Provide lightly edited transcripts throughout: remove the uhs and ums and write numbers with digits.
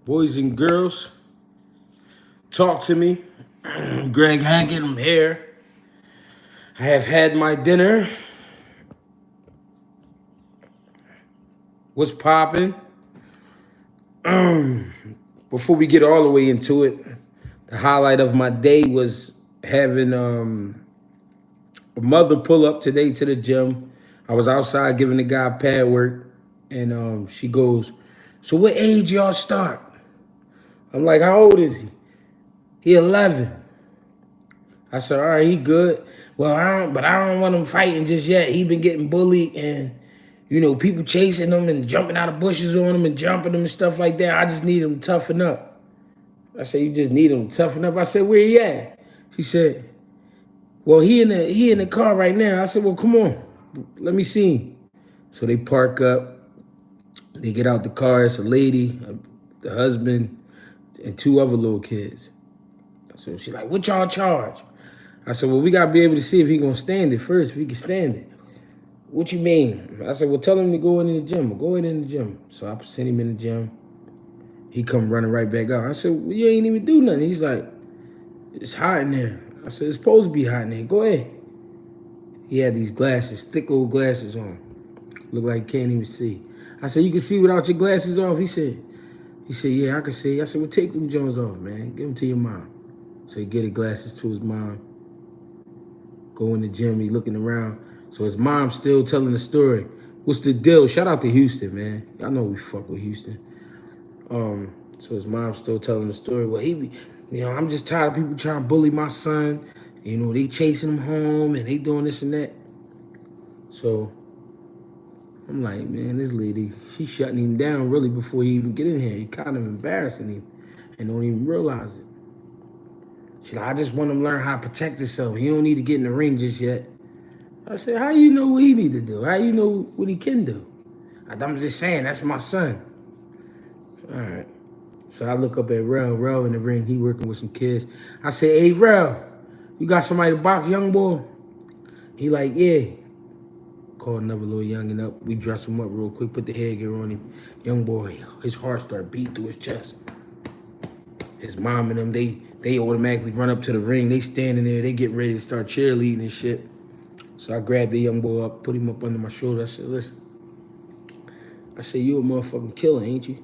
Boys and girls, talk to me. Greg Hackett, I'm here. I have had my dinner. What's popping? Before we get all the way into it, the highlight of my day was having a mother pull up today to the gym. I was outside giving the guy pad work, and she goes, "So what age y'all start?" I'm like, "How old is he?" He 11. I said, "All right, he good." Well, I don't want him fighting just yet. He been getting bullied and people chasing him and jumping out of bushes on him and jumping him and stuff like that. I just need him to toughen up. I said, "You just need him to toughen up." I said, "Where he at?" She said, "Well, he in the car right now." I said, "Well, come on, let me see him." So they park up. They get out the car. It's a lady, the husband, and two other little kids. So she's like, "What y'all charge?" I said, "Well, we gotta be able to see if he gonna stand it first. If he can stand it." "What you mean?" I said, "Well, tell him to go in the gym. Go in the gym." So I sent him in the gym. He come running right back out. I said, "Well, you ain't even do nothing." He's like, "It's hot in there." I said, "It's supposed to be hot in there. Go ahead." He had these glasses, thick old glasses on. Look like he can't even see. I said, "You can see without your glasses off?" He said, "Yeah, I can see." I said, "Well, take them Jones off, man. Give them to your mom." So he get his glasses to his mom. Go in the gym, he looking around. So his mom's still telling the story. "What's the deal?" Shout out to Houston, man. Y'all know we fuck with Houston. So his mom's still telling the story. "Well, I'm just tired of people trying to bully my son. They chasing him home and they doing this and that." So I'm like, man, this lady, she's shutting him down really before he even get in here. He kind of embarrassing him and don't even realize it. She's like, "I just want him to learn how to protect himself. He don't need to get in the ring just yet." I said, "How you know what he need to do? How you know what he can do?" "I'm just saying, that's my son." All right. So I look up at Rel in the ring. He working with some kids. I say, "Hey, Rel, you got somebody to box, young boy?" He like, "Yeah." Call another little youngin' up. We dress him up real quick, put the headgear on him. Young boy, his heart start beating through his chest. His mom and them, they automatically run up to the ring. They standing there. They getting ready to start cheerleading and shit. So I grabbed the young boy up, put him up under my shoulder. I said, "Listen," I said, "You a motherfucking killer, ain't you?"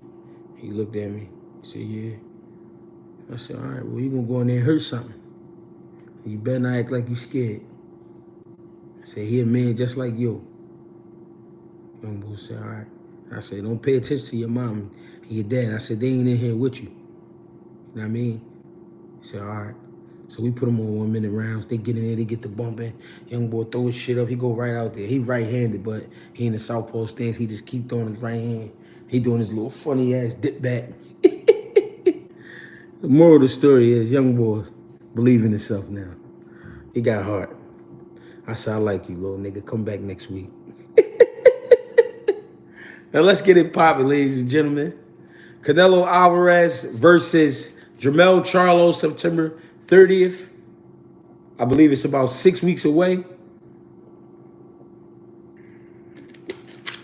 He looked at me. He said, "Yeah." I said, "All right, well, you gonna go in there and hurt something. You better not act like you scared." I said, "He a man just like you." Young boy said, "All right." I said, "Don't pay attention to your mom and your dad." I said, "They ain't in here with you." You know what I mean? He said, "All right." So we put him on 1 minute rounds. They get in there, they get the bumping. Young boy throw his shit up. He go right out there. He right-handed, but he in the southpaw stance. He just keep throwing his right hand. He doing his little funny ass dip back. The moral of the story is, young boy, believe in himself now. He got heart. I said, "I like you, little nigga. Come back next week." Now let's get it popping, ladies and gentlemen. Canelo Alvarez versus Jermell Charlo, September 30th. I believe it's about 6 weeks away.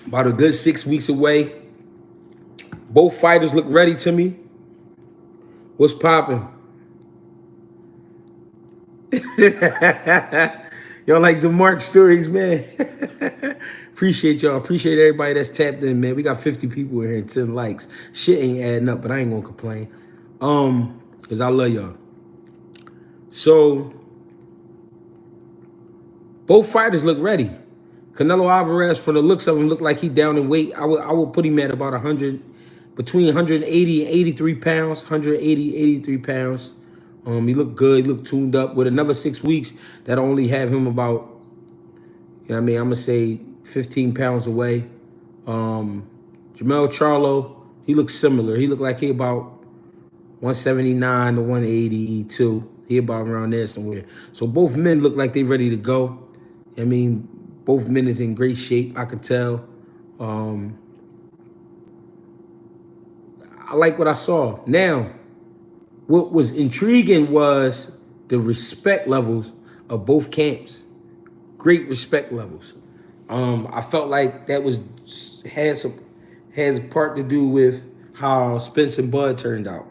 About a good 6 weeks away. Both fighters look ready to me. What's popping? Y'all like the Mark stories, man. Appreciate y'all. Appreciate everybody that's tapped in, man. We got 50 people in here and 10 likes. Shit ain't adding up, but I ain't gonna complain. Because I love y'all. So both fighters look ready. Canelo Alvarez, for the looks of him, look like he down in weight. I would put him at about 100, between 180 and 83 pounds, 180, 83 pounds. He looked good, he looked tuned up. With another 6 weeks, that'll only have him about, I'm gonna say 15 pounds away. Jermell Charlo, he looks similar. He looked like he about 179 to 182. He about around there somewhere. So both men look like they ready to go. Both men is in great shape, I could tell. I like what I saw. Now, what was intriguing was the respect levels of both camps. Great respect levels. I felt like that has a part to do with how Spence and Bud turned out.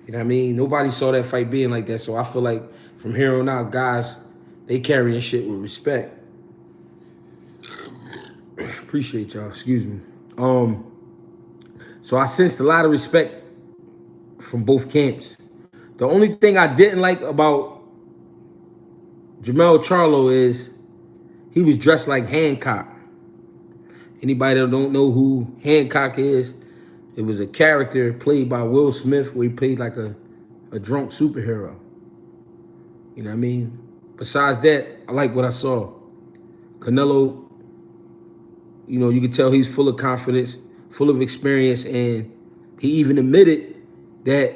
You know what I mean? Nobody saw that fight being like that. So I feel like from here on out, guys, they carrying shit with respect. Appreciate y'all. Excuse me. So I sensed a lot of respect from both camps. The only thing I didn't like about Jermell Charlo is he was dressed like Hancock. Anybody that don't know who Hancock is, it was a character played by Will Smith where he played like a drunk superhero. You know what I mean? Besides that, I like what I saw. Canelo, you know, you can tell he's full of confidence, full of experience, and he even admitted that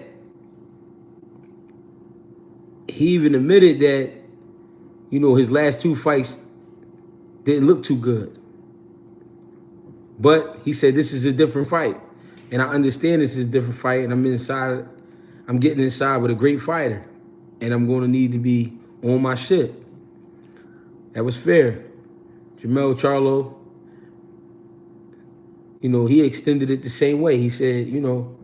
you know, his last two fights didn't look too good. But he said this is a different fight. And I understand this is a different fight, and I'm getting inside with a great fighter. And I'm going to need to be on my shit. That was fair. Jermell Charlo, you know, he extended it the same way. He said, you know,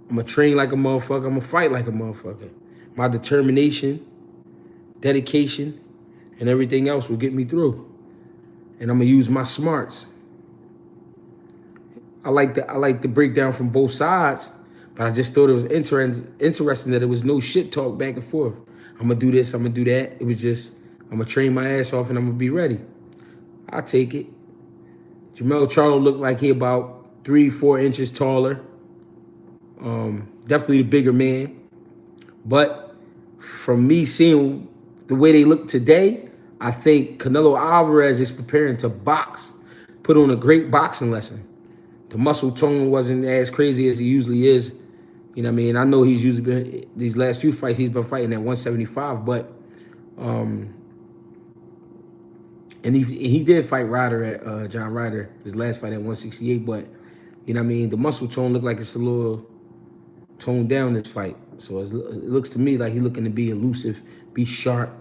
I'm going to train like a motherfucker. I'm going to fight like a motherfucker. My determination, dedication, and everything else will get me through. And I'm going to use my smarts. I like the breakdown from both sides, but I just thought it was interesting that there was no shit talk back and forth. I'm going to do this, I'm going to do that. It was just, I'm going to train my ass off and I'm going to be ready. I'll take it. Jermell Charlo looked like he about 3-4 inches taller. Definitely the bigger man. But from me seeing the way they look today, I think Canelo Alvarez is preparing to box, put on a great boxing lesson. The muscle tone wasn't as crazy as he usually is. You know what I mean? I know he's usually been, these last few fights, he's been fighting at 175, but, and he did fight Ryder at, John Ryder, his last fight at 168, but, you know what I mean? The muscle tone looked like it's a little toned down this fight. So it looks to me like he's looking to be elusive, be sharp,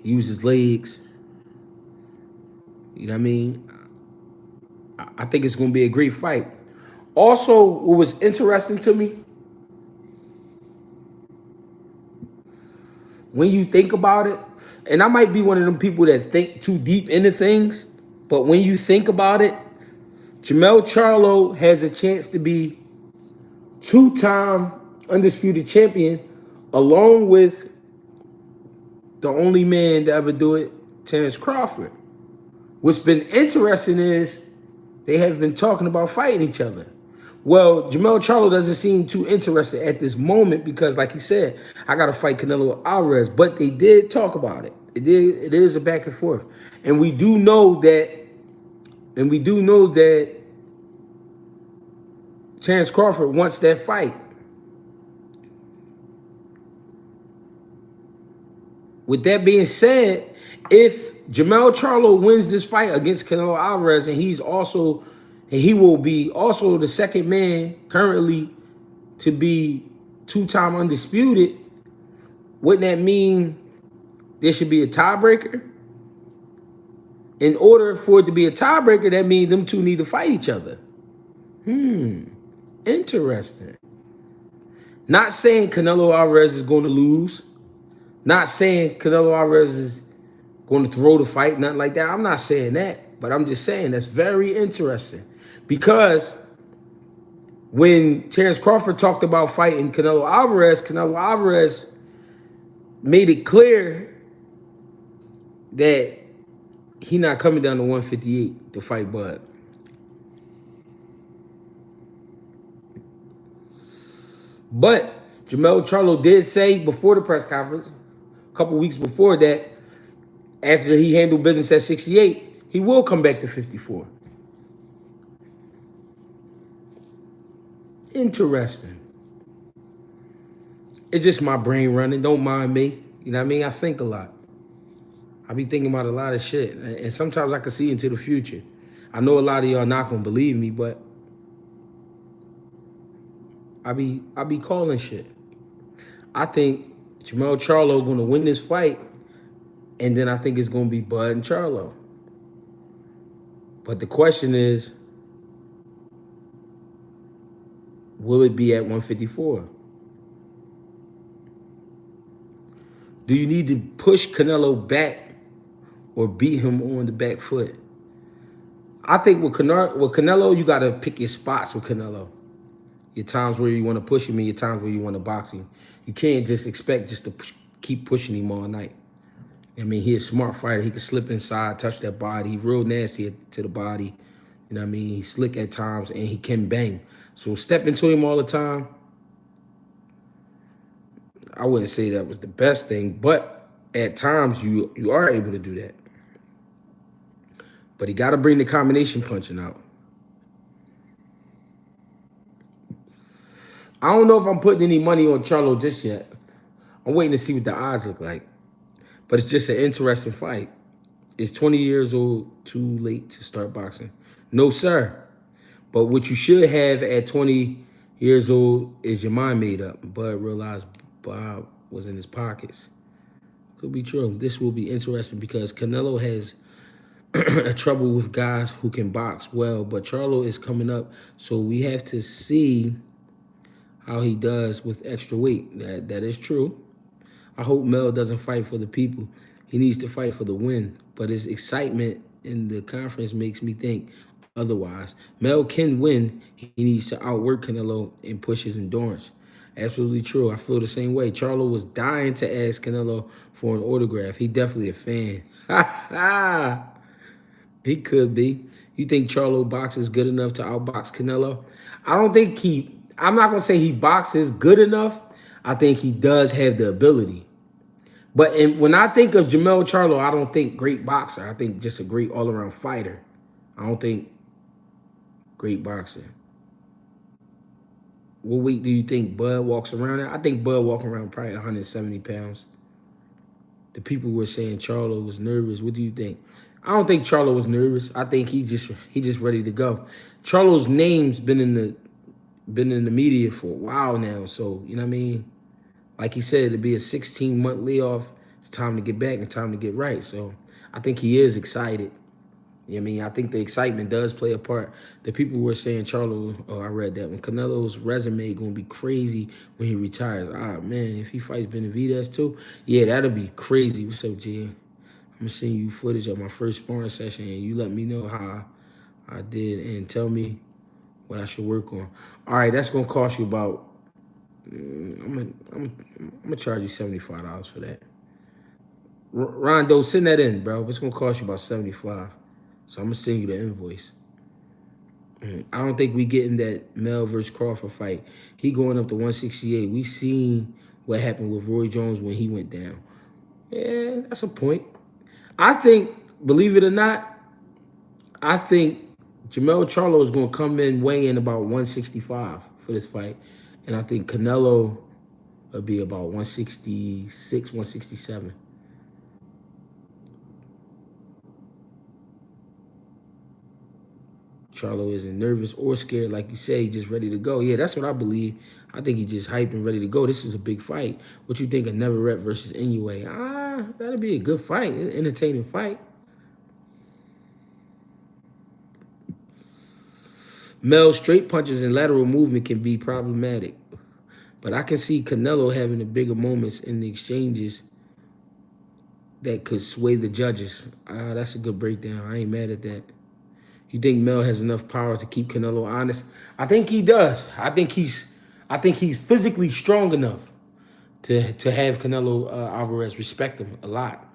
use his legs. You know what I mean? I think it's going to be a great fight. Also, what was interesting to me, when you think about it, and I might be one of them people that think too deep into things, but when you think about it, Jermell Charlo has a chance to be two-time undisputed champion, along with the only man to ever do it, Terrence Crawford. What's been interesting is they have been talking about fighting each other. Well, Jermell Charlo doesn't seem too interested at this moment because, like he said, I got to fight Canelo Alvarez. But they did talk about it. It is a back and forth, and we do know that Terrence Crawford wants that fight. With that being said, if Jermell Charlo wins this fight against Canelo Alvarez, and he will be also the second man currently to be two-time undisputed, wouldn't that mean there should be a tiebreaker? In order for it to be a tiebreaker, that means them two need to fight each other. Interesting. Not saying Canelo Alvarez is going to lose. Not saying Canelo Alvarez is going to throw the fight, nothing like that. I'm not saying that, but I'm just saying that's very interesting. Because when Terrence Crawford talked about fighting Canelo Alvarez made it clear that he not coming down to 158 to fight Bud. But Jermell Charlo did say before the press conference, a couple weeks before that, after he handled business at 68, he will come back to 54. Interesting. It's just my brain running. Don't mind me. You know what I mean? I think a lot. I be thinking about a lot of shit. And sometimes I can see into the future. I know a lot of y'all not going to believe me, but I be calling shit. I think Jermell Charlo going to win this fight, and then I think it's going to be Bud and Charlo. But the question is, Will it be at 154? Do you need to push Canelo back or beat him on the back foot? I think with Canelo, you got to pick your spots with Canelo. Your times where you want to push him and your times where you want to box him. You can't just expect just to keep pushing him all night. I mean, he's a smart fighter. He can slip inside, touch that body. He's real nasty to the body. You know what I mean? He's slick at times, and he can bang. So step into him all the time, I wouldn't say that was the best thing, but at times you are able to do that. But he got to bring the combination punching out. I don't know if I'm putting any money on Charlo just yet. I'm waiting to see what the odds look like. But it's just an interesting fight. Is 20 years old too late to start boxing? No, sir. But what you should have at 20 years old is your mind made up. Bud realized Bob was in his pockets. Could be true. This will be interesting because Canelo has trouble with guys who can box well, but Charlo is coming up, so we have to see how he does with extra weight. That is true. I hope Mel doesn't fight for the people. He needs to fight for the win, but his excitement in the conference makes me think otherwise. Mel can win. He needs to outwork Canelo and push his endurance. Absolutely true. I feel the same way. Charlo was dying to ask Canelo for an autograph. He definitely a fan. Ha ha! He could be. You think Charlo boxes good enough to outbox Canelo? I don't think I'm not going to say he boxes good enough. I think he does have the ability. But when I think of Jermell Charlo, I don't think great boxer. I think just a great all-around fighter. I don't think great boxer. What weight do you think Bud walks around at? I think Bud walking around probably 170 pounds. The people were saying Charlo was nervous. What do you think? I don't think Charlo was nervous. I think he just ready to go. Charlo's name's been in the media for a while now. So, you know what I mean? Like he said, it'd be a 16-month layoff. It's time to get back and time to get right. So I think he is excited. You know what I mean? I think the excitement does play a part. The people were saying Charlo, I read that, when Canelo's resume going to be crazy when he retires. Ah, man, if he fights Benavidez too, yeah, that'll be crazy. What's up, G? I'm going to send you footage of my first sparring session, and you let me know how I did and tell me what I should work on. All right, that's going to cost you about, I'm gonna charge you $75 for that. Rondo, send that in, bro. It's going to cost you about $75. So I'm going to send you the invoice. I don't think we getting that Mel versus Crawford fight. He going up to 168. We seen what happened with Roy Jones when he went down. Yeah, that's a point. I think, believe it or not, I think Jermell Charlo is going to come in weighing about 165 for this fight. And I think Canelo will be about 166, 167. Charlo isn't nervous or scared, like you say, just ready to go. Yeah, that's what I believe. I think he's just hyped and ready to go. This is a big fight. What you think of Never Rep versus Inoue? That'll be a good fight, an entertaining fight. Mel's straight punches and lateral movement can be problematic. But I can see Canelo having the bigger moments in the exchanges that could sway the judges. That's a good breakdown. I ain't mad at that. You think Mel has enough power to keep Canelo honest? I think he does. I think he's physically strong enough to have Canelo Alvarez respect him a lot.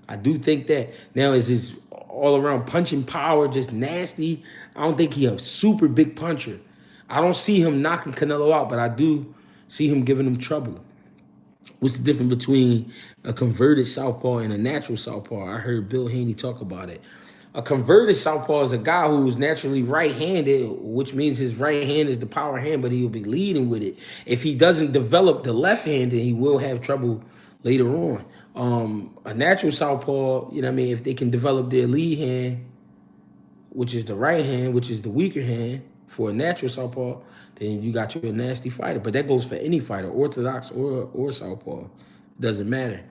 I do think that. Now, is his all-around punching power just nasty? I don't think he's a super big puncher. I don't see him knocking Canelo out, but I do see him giving him trouble. What's the difference between a converted southpaw and a natural southpaw? I heard Bill Haney talk about it. A converted southpaw is a guy who's naturally right-handed, which means his right hand is the power hand, but he'll be leading with it. If he doesn't develop the left hand, then he will have trouble later on. A natural southpaw, you know what I mean, if they can develop their lead hand, which is the right hand, which is the weaker hand for a natural southpaw, then you got you a nasty fighter. But that goes for any fighter, orthodox or southpaw. Doesn't matter.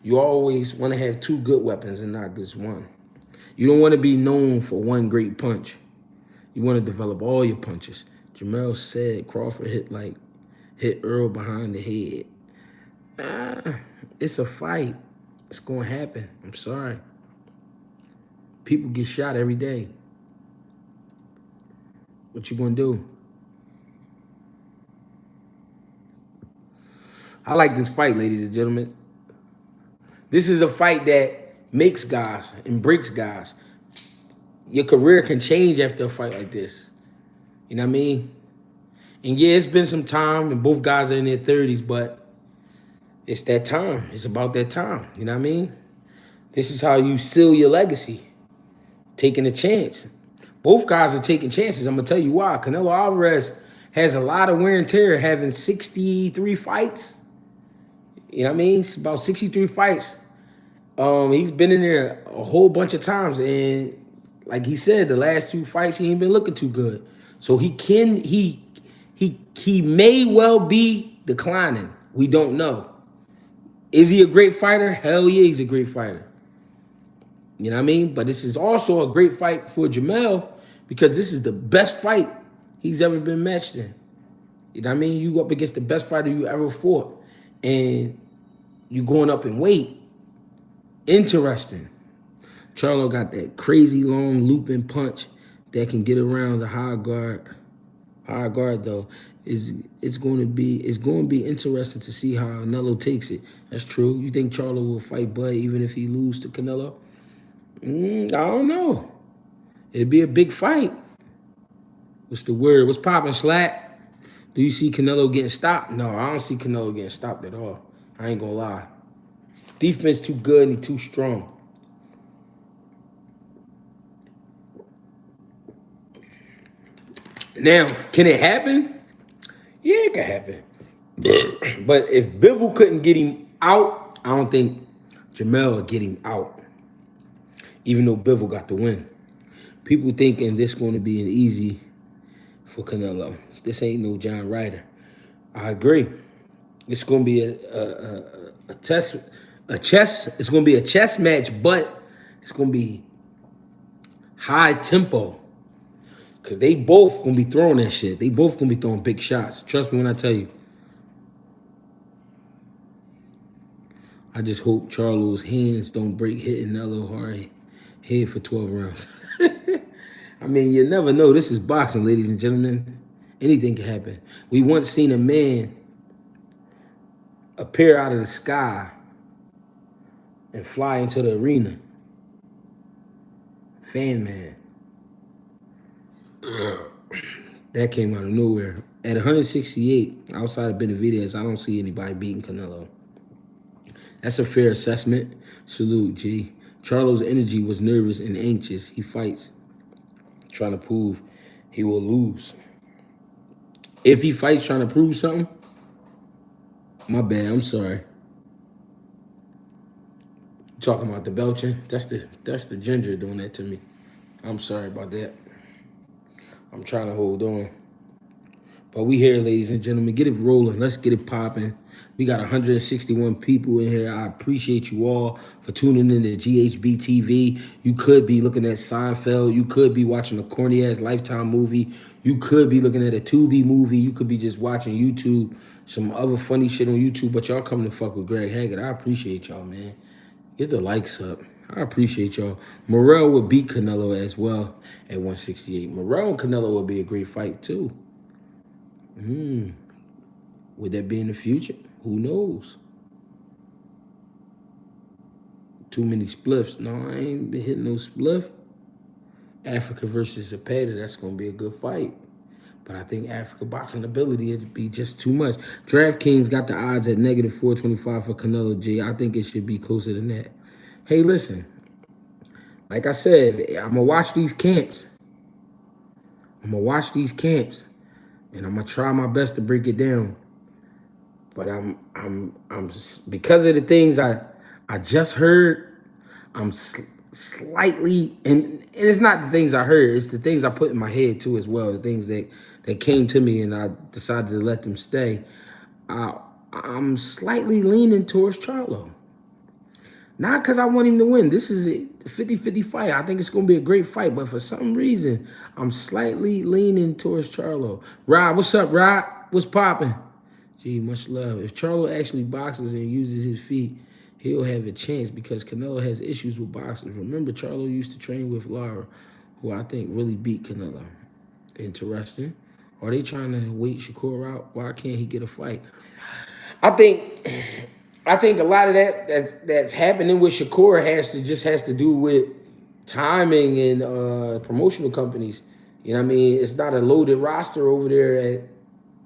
You always want to have two good weapons and not just one. You don't want to be known for one great punch. You want to develop all your punches. Jermell said Crawford hit Earl behind the head. It's a fight. It's gonna happen. I'm sorry. People get shot every day. What you gonna do? I like this fight, ladies and gentlemen. This is a fight that makes guys and breaks guys. Your career can change after a fight like this. You know what I mean? And yeah, it's been some time, and both guys are in their 30s, but it's that time. It's about that time. You know what I mean? This is how you seal your legacy. Taking a chance. Both guys are taking chances. I'm going to tell you why. Canelo Alvarez has a lot of wear and tear, having 63 fights. You know what I mean? It's about 63 fights. He's been in there a whole bunch of times, and like he said, the last 2 fights he ain't been looking too good. So he may well be declining. We don't know. Is he a great fighter? Hell yeah, he's a great fighter. You know what I mean? But this is also a great fight for Jermell because this is the best fight he's ever been matched in. You know what I mean? You up against the best fighter you ever fought, and you going up in weight. Interesting. Charlo got that crazy long looping punch that can get around the high guard. High guard though it's going to be interesting to see how Canelo takes it. That's true. You think Charlo will fight Bud even if he lose to Canelo? I don't know. It'd be a big fight. What's the word? What's popping, Slack? Do you see Canelo getting stopped? No, I don't see Canelo getting stopped at all. I ain't gonna lie. Defense too good and he too strong. Now, can it happen? Yeah, it can happen. But if Bivol couldn't get him out, I don't think Jermell would get him out. Even though Bivol got the win. People thinking this going to be an easy for Canelo. This ain't no John Ryder. I agree. It's going to be a chess. It's going to be a chess match, but it's going to be high tempo. Because they both going to be throwing that shit. They both going to be throwing big shots. Trust me when I tell you. I just hope Charlo's hands don't break hitting Nello hard head for 12 rounds. I mean, you never know. This is boxing, ladies and gentlemen. Anything can happen. We once seen a man appear out of the sky and fly into the arena. Fan man. That came out of nowhere. At 168, outside of Benavidez, I don't see anybody beating Canelo. That's a fair assessment. Salute, G. Charlo's energy was nervous and anxious. He fights, trying to prove he will lose. If he fights trying to prove something, my bad, I'm sorry. Talking about the belching, that's the ginger doing that to me. I'm sorry about that. I'm trying to hold on. But we here, ladies and gentlemen. Get it rolling. Let's get it popping. We got 161 people in here. I appreciate you all for tuning in to GHB TV. You could be looking at Seinfeld. You could be watching a corny-ass Lifetime movie. You could be looking at a Tubi movie. You could be just watching YouTube, some other funny shit on YouTube. But y'all coming to fuck with Greg Hackett. I appreciate y'all, man. Get the likes up. I appreciate y'all. Morrell would beat Canelo as well at 168. Morrell and Canelo would be a great fight, too. Would that be in the future? Who knows? Too many spliffs. No, I ain't been hitting no spliff. Africa versus Zepeda, that's going to be a good fight. But I think Africa boxing ability would be just too much. DraftKings got the odds at -425 for Canelo G. I think it should be closer than that. Hey, listen. Like I said, I'm going to watch these camps. And I'm gonna try my best to break it down, but I'm just, because of the things I just heard, I'm slightly, and it's not the things I heard, it's the things I put in my head too as well, the things that came to me and I decided to let them stay. I'm slightly leaning towards Charlo. Not because I want him to win. This is a 50-50 fight. I think it's going to be a great fight. But for some reason, I'm slightly leaning towards Charlo. Rod, what's up, Rod? What's popping? Gee, much love. If Charlo actually boxes and uses his feet, he'll have a chance because Canelo has issues with boxers. Remember, Charlo used to train with Lara, who I think really beat Canelo. Interesting. Are they trying to wait Shakur out? Why can't he get a fight? I think a lot of that's happening with Shakur has to do with timing and promotional companies. You know what I mean? It's not a loaded roster over there at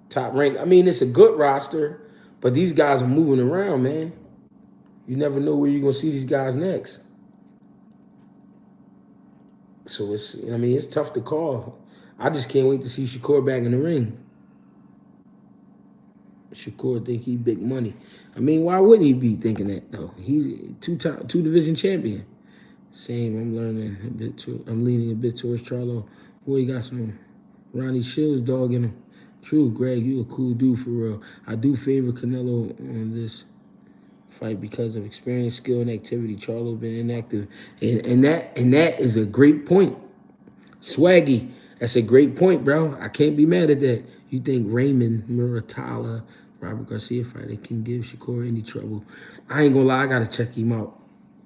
Top Rank. I mean, it's a good roster, but these guys are moving around, man. You never know where you're gonna see these guys next. So it's, you know what I mean, it's tough to call. I just can't wait to see Shakur back in the ring. Shakur think he big money. I mean, why wouldn't he be thinking that though? He's two division champion. Same. I'm learning a bit too. I'm leaning a bit towards Charlo. Boy, he got some Ronnie Shields dog in him. True, Greg, you a cool dude for real. I do favor Canelo on this fight because of experience, skill, and activity. Charlo been inactive, and that is a great point. Swaggy, that's a great point, bro. I can't be mad at that. You think Raymond Muratala, Robert Garcia fighter can give Shakur any trouble? I ain't gonna lie, I gotta check him out.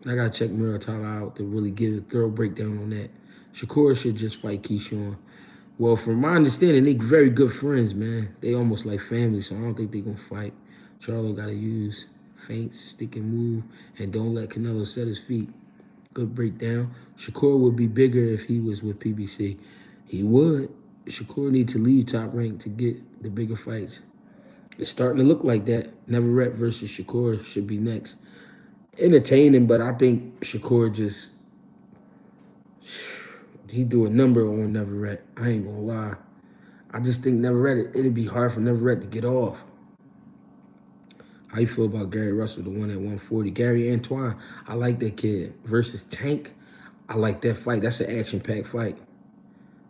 I gotta check Muratala out to really give a thorough breakdown on that. Shakur should just fight Keyshawn. Well, from my understanding, they very good friends, man. They almost like family, so I don't think they gonna fight. Charlo gotta use feints, stick and move, and don't let Canelo set his feet. Good breakdown. Shakur would be bigger if he was with PBC. He would. Shakur need to leave Top Rank to get the bigger fights. It's starting to look like that. Neverett versus Shakur should be next. Entertaining, but I think Shakur just, he do a number on Neverett. I ain't gonna lie. I just think Neverett, it'd be hard for Neverett to get off. How you feel about Gary Russell, the one at 140? Gary Antoine, I like that kid. Versus Tank, I like that fight. That's an action-packed fight.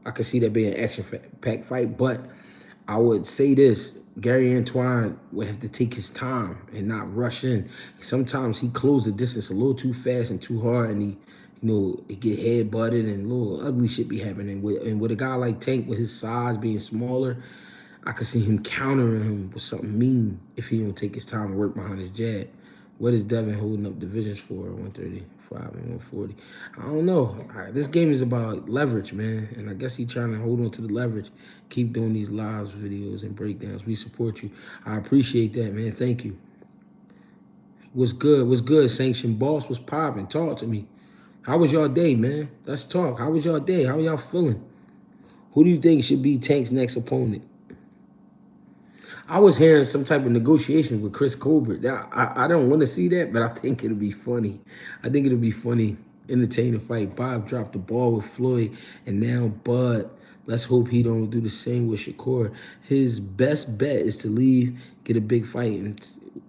I could see that being an action-packed fight, but I would say this. Gary Antoine would have to take his time and not rush in. Sometimes he closed the distance a little too fast and too hard, and he, he get head butted and little ugly shit be happening. And with a guy like Tank, with his size being smaller, I could see him countering him with something mean if he don't take his time to work behind his jab. What is Devin holding up divisions for? 135 and 140. I don't know. This game is about leverage, man. And I guess he's trying to hold on to the leverage. Keep doing these lives, videos, and breakdowns. We support you. I appreciate that, man. Thank you. What's good? What's good? Sanction Boss was popping. Talk to me. How was y'all day, man? Let's talk. How was y'all day? How y'all feeling? Who do you think should be Tank's next opponent? I was hearing some type of negotiations with Chris Colbert. I don't want to see that, but I think it'll be funny. I think it'll be funny, entertaining fight. Bob dropped the ball with Floyd, and now Bud. Let's hope he don't do the same with Shakur. His best bet is to leave, get a big fight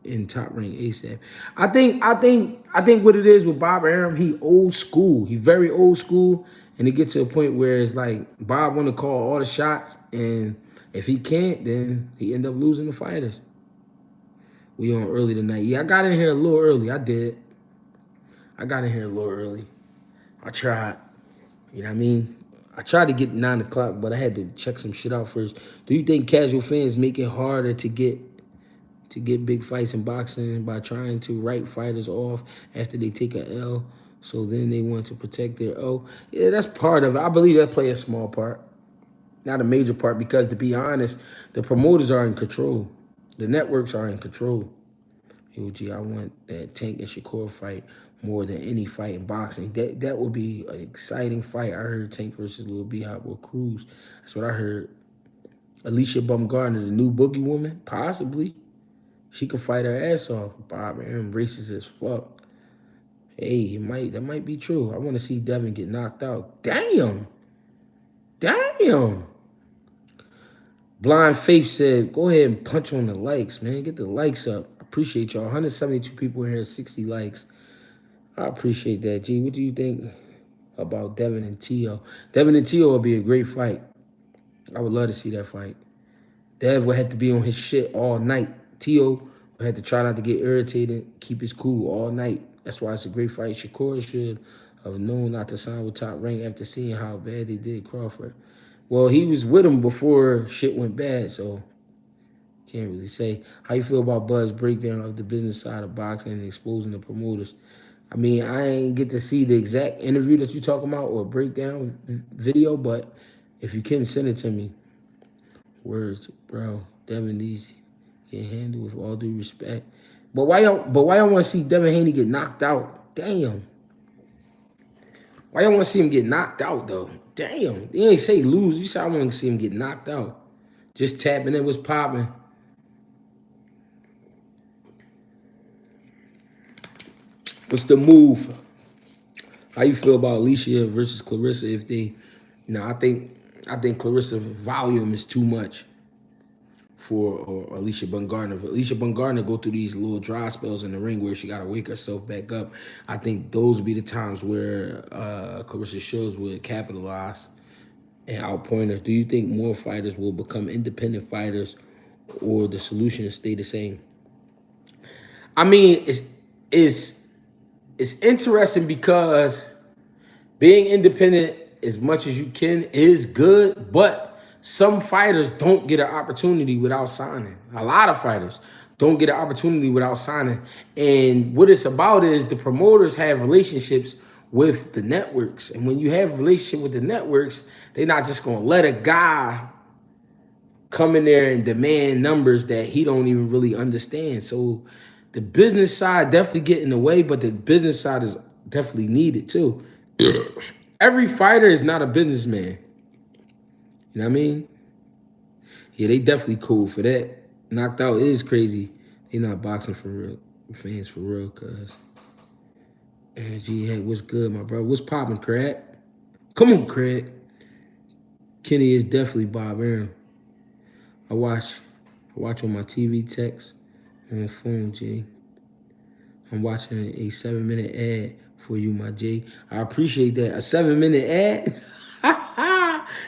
in Top Rank ASAP. I think what it is with Bob Arum, he old school. He very old school, and it gets to a point where it's like Bob want to call all the shots, and if he can't, then he end up losing the fighters. We on early tonight. Yeah, I got in here a little early. I did. I got in here a little early. I tried. You know what I mean? I tried to get 9 o'clock, but I had to check some shit out first. Do you think casual fans make it harder to get big fights in boxing by trying to write fighters off after they take a L, so then they want to protect their O? Yeah, that's part of it. I believe that play a small part. Not a major part, because to be honest, the promoters are in control. The networks are in control. Yo, G, I want that Tank and Shakur fight more than any fight in boxing. That would be an exciting fight. I heard Tank versus Lil B-Hop or Cruz. That's what I heard. Alicia Baumgartner, the new Boogie Woman, possibly. She could fight her ass off. Bob Arum racist as fuck. Hey, that might be true. I want to see Devin get knocked out. Damn. Damn. Blind Faith said, go ahead and punch on the likes, man. Get the likes up. I appreciate y'all. 172 people in here, 60 likes. I appreciate that, G. What do you think about Devin and Tio? Devin and Tio will be a great fight. I would love to see that fight. Dev would have to be on his shit all night. Tio would have to try not to get irritated, keep his cool all night. That's why it's a great fight. Shakur should have known not to sign with Top Rank after seeing how bad they did Crawford. Well, he was with him before shit went bad, so can't really say. How you feel about Bud's breakdown of the business side of boxing and exposing the promoters? I mean, I ain't get to see the exact interview that you talking about or breakdown video, but if you can send it to me. Words, bro. Devin Easy can handle with all due respect. But why y'all want to see Devin Haney get knocked out? Damn. Why y'all want to see him get knocked out though? Damn. They ain't say lose. You said I want to see him get knocked out. Just tapping it was popping. What's the move? How you feel about Alicia versus Clarissa if they I think Clarissa's volume is too much for Alicia Bumgarner. If Alicia Bumgarner go through these little dry spells in the ring where she got to wake herself back up, I think those would be the times where Clarissa Shields would capitalize and outpoint her. Do you think more fighters will become independent fighters or the solution is stay the same? I mean, it's interesting because being independent as much as you can is good, but some fighters don't get an opportunity without signing. A lot of fighters don't get an opportunity without signing. And what it's about is the promoters have relationships with the networks. And when you have a relationship with the networks, they're not just going to let a guy come in there and demand numbers that he don't even really understand. So the business side definitely get in the way, but the business side is definitely needed too. Every fighter is not a businessman. You know what I mean? Yeah, they definitely cool for that. Knocked out is crazy. They not boxing for real. Fans for real, cuz. G, hey, what's good, my bro? What's popping, Craig? Come on, Craig. Kenny is definitely Bob Aaron. I watch on my TV text on my phone, G. I'm watching a 7-minute ad for you, my J. I appreciate that. A 7-minute ad?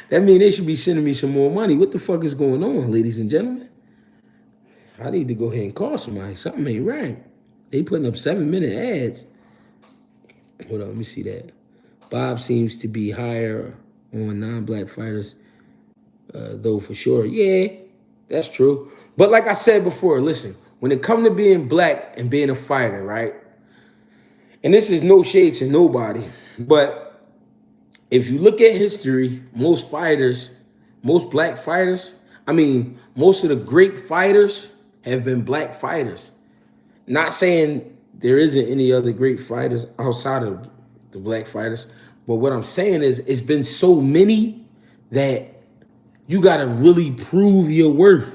That means they should be sending me some more money. What the fuck is going on, ladies and gentlemen? I need to go ahead and call somebody. Something ain't right. They putting up 7-minute ads. Hold on, let me see that. Bob seems to be higher on non-black fighters, though, for sure. Yeah, that's true. But like I said before, listen, when it comes to being black and being a fighter, right? And this is no shade to nobody, but if you look at history, most black fighters, I mean, most of the great fighters have been black fighters. Not saying there isn't any other great fighters outside of the black fighters, but what I'm saying is it's been so many that you got to really prove your worth.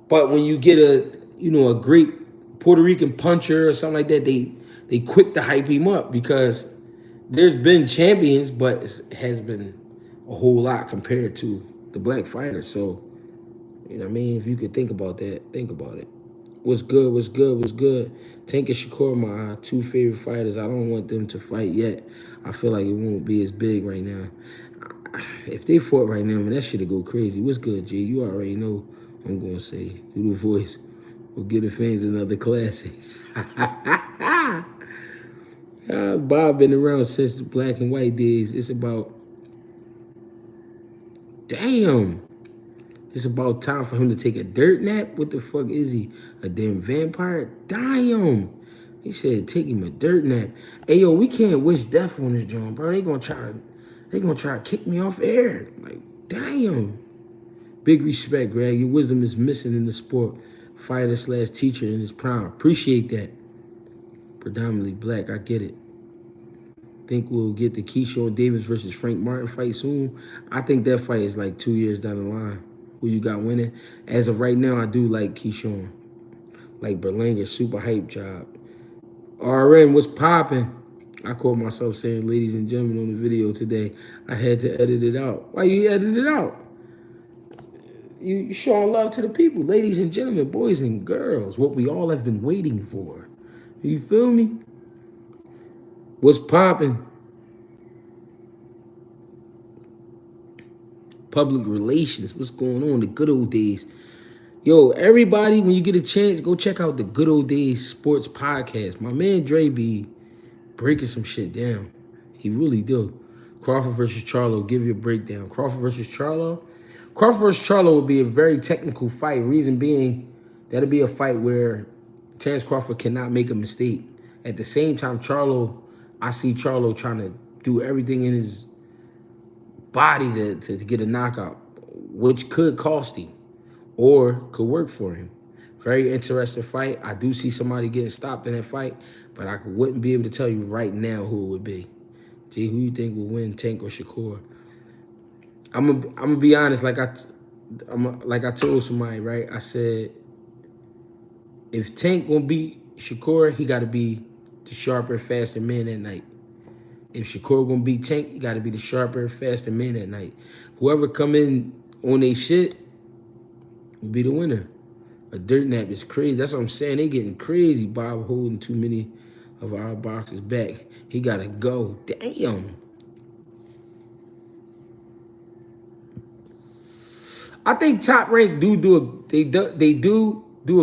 But when you get a great Puerto Rican puncher or something like that, they quick to hype him up because there's been champions, but it has been a whole lot compared to the black fighters. So, you know what I mean? If you could think about that, think about it. What's good, what's good, what's good? Tank and Shakur, my two favorite fighters. I don't want them to fight yet. I feel like it won't be as big right now. If they fought right now, man, that shit'll go crazy. What's good, G? You already know I'm going to say. Do the voice. We'll give the fans another classic. Bob been around since the black and white days. It's about, damn. It's about time for him to take a dirt nap? What the fuck is he? A damn vampire? Damn. He said take him a dirt nap. Hey, yo, we can't wish death on this joint, bro. They gonna try to kick me off air. Like, damn. Big respect, Greg. Your wisdom is missing in the sport. Fighter / teacher in his prime. Appreciate that. Predominantly black, I get it. Think we'll get the Keyshawn Davis versus Frank Martin fight soon. I think that fight is like 2 years down the line. Who you got winning? As of right now, I do like Keyshawn. Like Berlanger, super hype job. RN, what's popping? I caught myself saying ladies and gentlemen on the video today. I had to edit it out. Why you edit it out? You showing love to the people. Ladies and gentlemen, boys and girls. What we all have been waiting for. You feel me? What's popping? Public relations. What's going on? The good old days. Yo, everybody, when you get a chance, go check out the Good Old Days Sports Podcast. My man Dre be breaking some shit down. He really do. Crawford versus Charlo, give you a breakdown. Crawford versus Charlo. Crawford versus Charlo would be a very technical fight. Reason being, that'll be a fight where Terence Crawford cannot make a mistake. At the same time, I see Charlo trying to do everything in his body to get a knockout, which could cost him or could work for him. Very interesting fight. I do see somebody getting stopped in that fight, but I wouldn't be able to tell you right now who it would be. Gee, who you think will win, Tank or Shakur? I'm gonna be honest. Like I told somebody, right? I said if Tank gonna beat Shakur, he got to be the sharper, faster man that night. If Shakur gonna beat Tank, he got to be the sharper, faster man that night. Whoever come in on they shit will be the winner. A dirt nap is crazy. That's what I'm saying. They getting crazy. Bob holding too many of our boxes back. He gotta go. Damn. I think Top Rank do a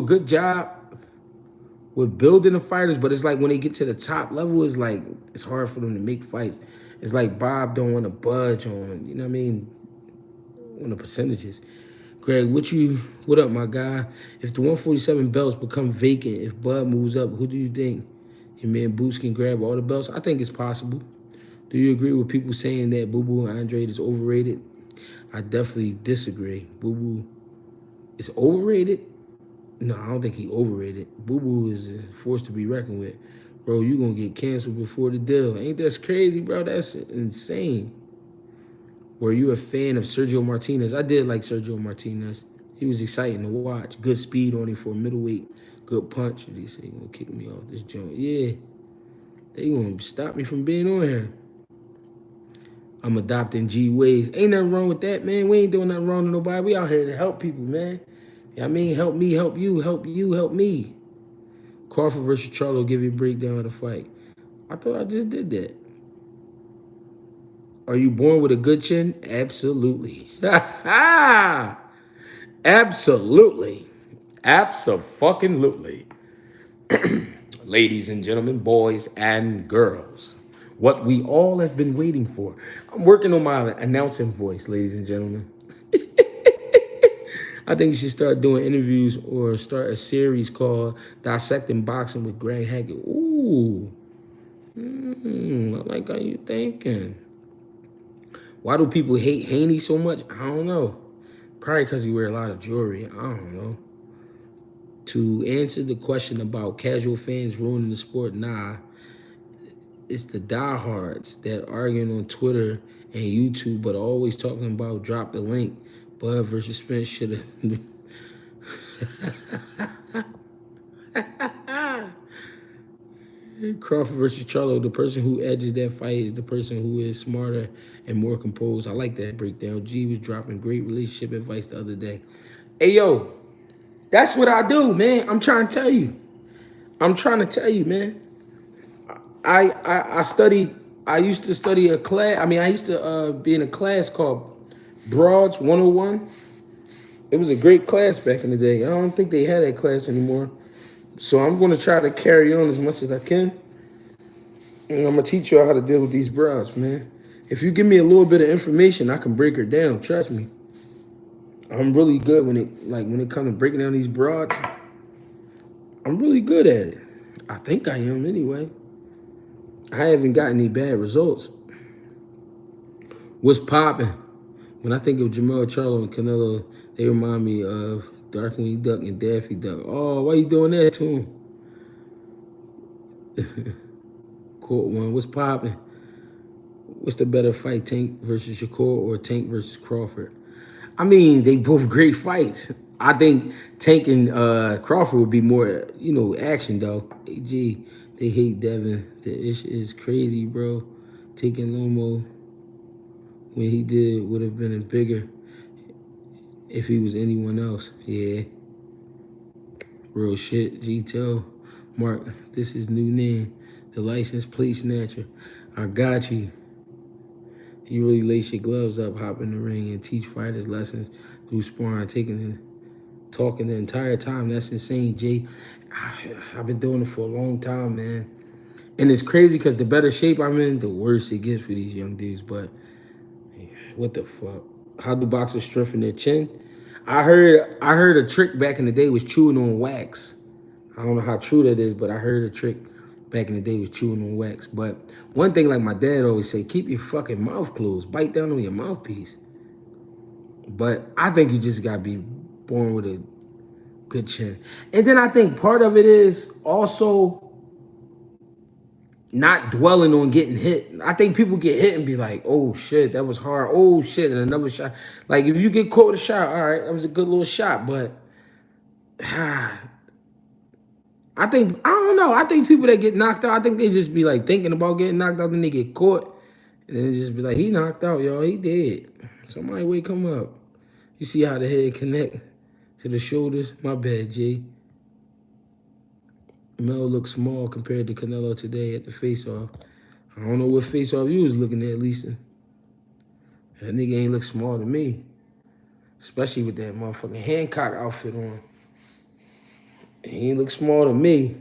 good job with building the fighters, but it's like when they get to the top level, it's hard for them to make fights. It's like Bob don't want to budge on, you know what I mean, on the percentages. Greg, what up, my guy? If the 147 belts become vacant, if Bud moves up, who do you think? Your man Boots can grab all the belts? I think it's possible. Do you agree with people saying that Boo Boo and Andre is overrated? I definitely disagree. Boo Boo is overrated? No, I don't think he overrated. Boo Boo is a force to be reckoned with. Bro, you gonna get canceled before the deal. Ain't that crazy, bro? That's insane. Were you a fan of Sergio Martinez? I did like Sergio Martinez. He was exciting to watch. Good speed on him for a middleweight. Good punch. They say he gonna kick me off this joint. Yeah. They gonna stop me from being on here. I'm adopting G ways. Ain't nothing wrong with that, man. We ain't doing nothing wrong to nobody. We out here to help people, man. I mean, help me, help you, help you, help me. Crawford versus Charlo, give you a breakdown of the fight. I thought I just did that. Are you born with a good chin? Absolutely. Absolutely. Abso-fucking-lutely. Ladies and gentlemen, boys and girls, what we all have been waiting for. I'm working on my announcing voice, ladies and gentlemen. I think you should start doing interviews or start a series called Dissecting Boxing with Greg Hackett. Ooh. I like how you thinking. Why do people hate Haney so much? I don't know. Probably because he wear a lot of jewelry. I don't know. To answer the question about casual fans ruining the sport, nah. It's the diehards that arguing on Twitter and YouTube, but always talking about drop the link. Bud versus Spence should have. Crawford versus Charlo, the person who edges that fight is the person who is smarter and more composed. I like that breakdown. G was dropping great relationship advice the other day. Hey, yo, that's what I do, man. I'm trying to tell you. Man. I studied, I used to study a class. I used to be in a class called Broads 101. It was a great class back in the day. I don't think they had that class anymore. So I'm going to try to carry on as much as I can. And I'm going to teach you how to deal with these broads, man. If you give me a little bit of information, I can break her down. Trust me. I'm really good when it comes to breaking down these broads. I'm really good at it. I think I am anyway. I haven't got any bad results. What's popping? When I think of Jermell, Charlo, and Canelo, they remind me of Darkwing Duck and Daffy Duck. Oh, why you doing that to him? Court one. What's popping? What's the better fight, Tank versus Shakur or Tank versus Crawford? I mean, they both great fights. I think Tank and Crawford would be more, action, though. AG, they hate Devin. The issue is crazy, bro. Taking Lomo when he did would have been bigger if he was anyone else. Yeah. Real shit. G-Tel. Mark, this is new name. The license plate snatcher. I got you. You really lace your gloves up, hop in the ring, and teach fighters lessons through sparring, taking talking the entire time. That's insane, Jay. I've been doing it for a long time, man. And it's crazy because the better shape I'm in, the worse it gets for these young dudes. But what the fuck? How do boxers strengthen their chin? I heard a trick back in the day was chewing on wax. I don't know how true that is, but I heard a trick back in the day was chewing on wax. But one thing, like my dad always say, keep your fucking mouth closed. Bite down on your mouthpiece. But I think you just gotta be born with a good chin. And then I think part of it is also not dwelling on getting hit. I think people get hit and be like, oh shit, that was hard. Oh shit, and another shot. Like if you get caught with a shot, all right, that was a good little shot. But I don't know. I think people that get knocked out, I think they just be like thinking about getting knocked out, then they get caught. And then just be like, he knocked out, y'all. He dead. Somebody wake him up. You see how the head connect to the shoulders? My bad, G. Mel looks small compared to Canelo today at the face-off. I don't know what face-off you was looking at, Lisa. That nigga ain't look small to me. Especially with that motherfucking Hancock outfit on. He ain't look small to me.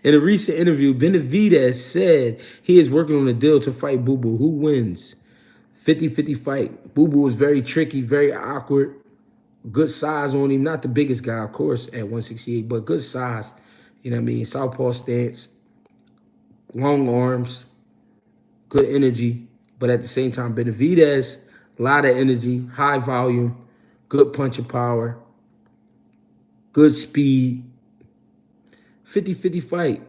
In a recent interview, Benavidez said he is working on a deal to fight Boo Boo. Who wins? 50-50 fight. Boo Boo is very tricky, very awkward. Good size on him. Not the biggest guy, of course, at 168, but good size. You know what I mean? Southpaw stance, long arms, good energy. But at the same time, Benavidez, a lot of energy, high volume, good punching power, good speed. 50-50 fight.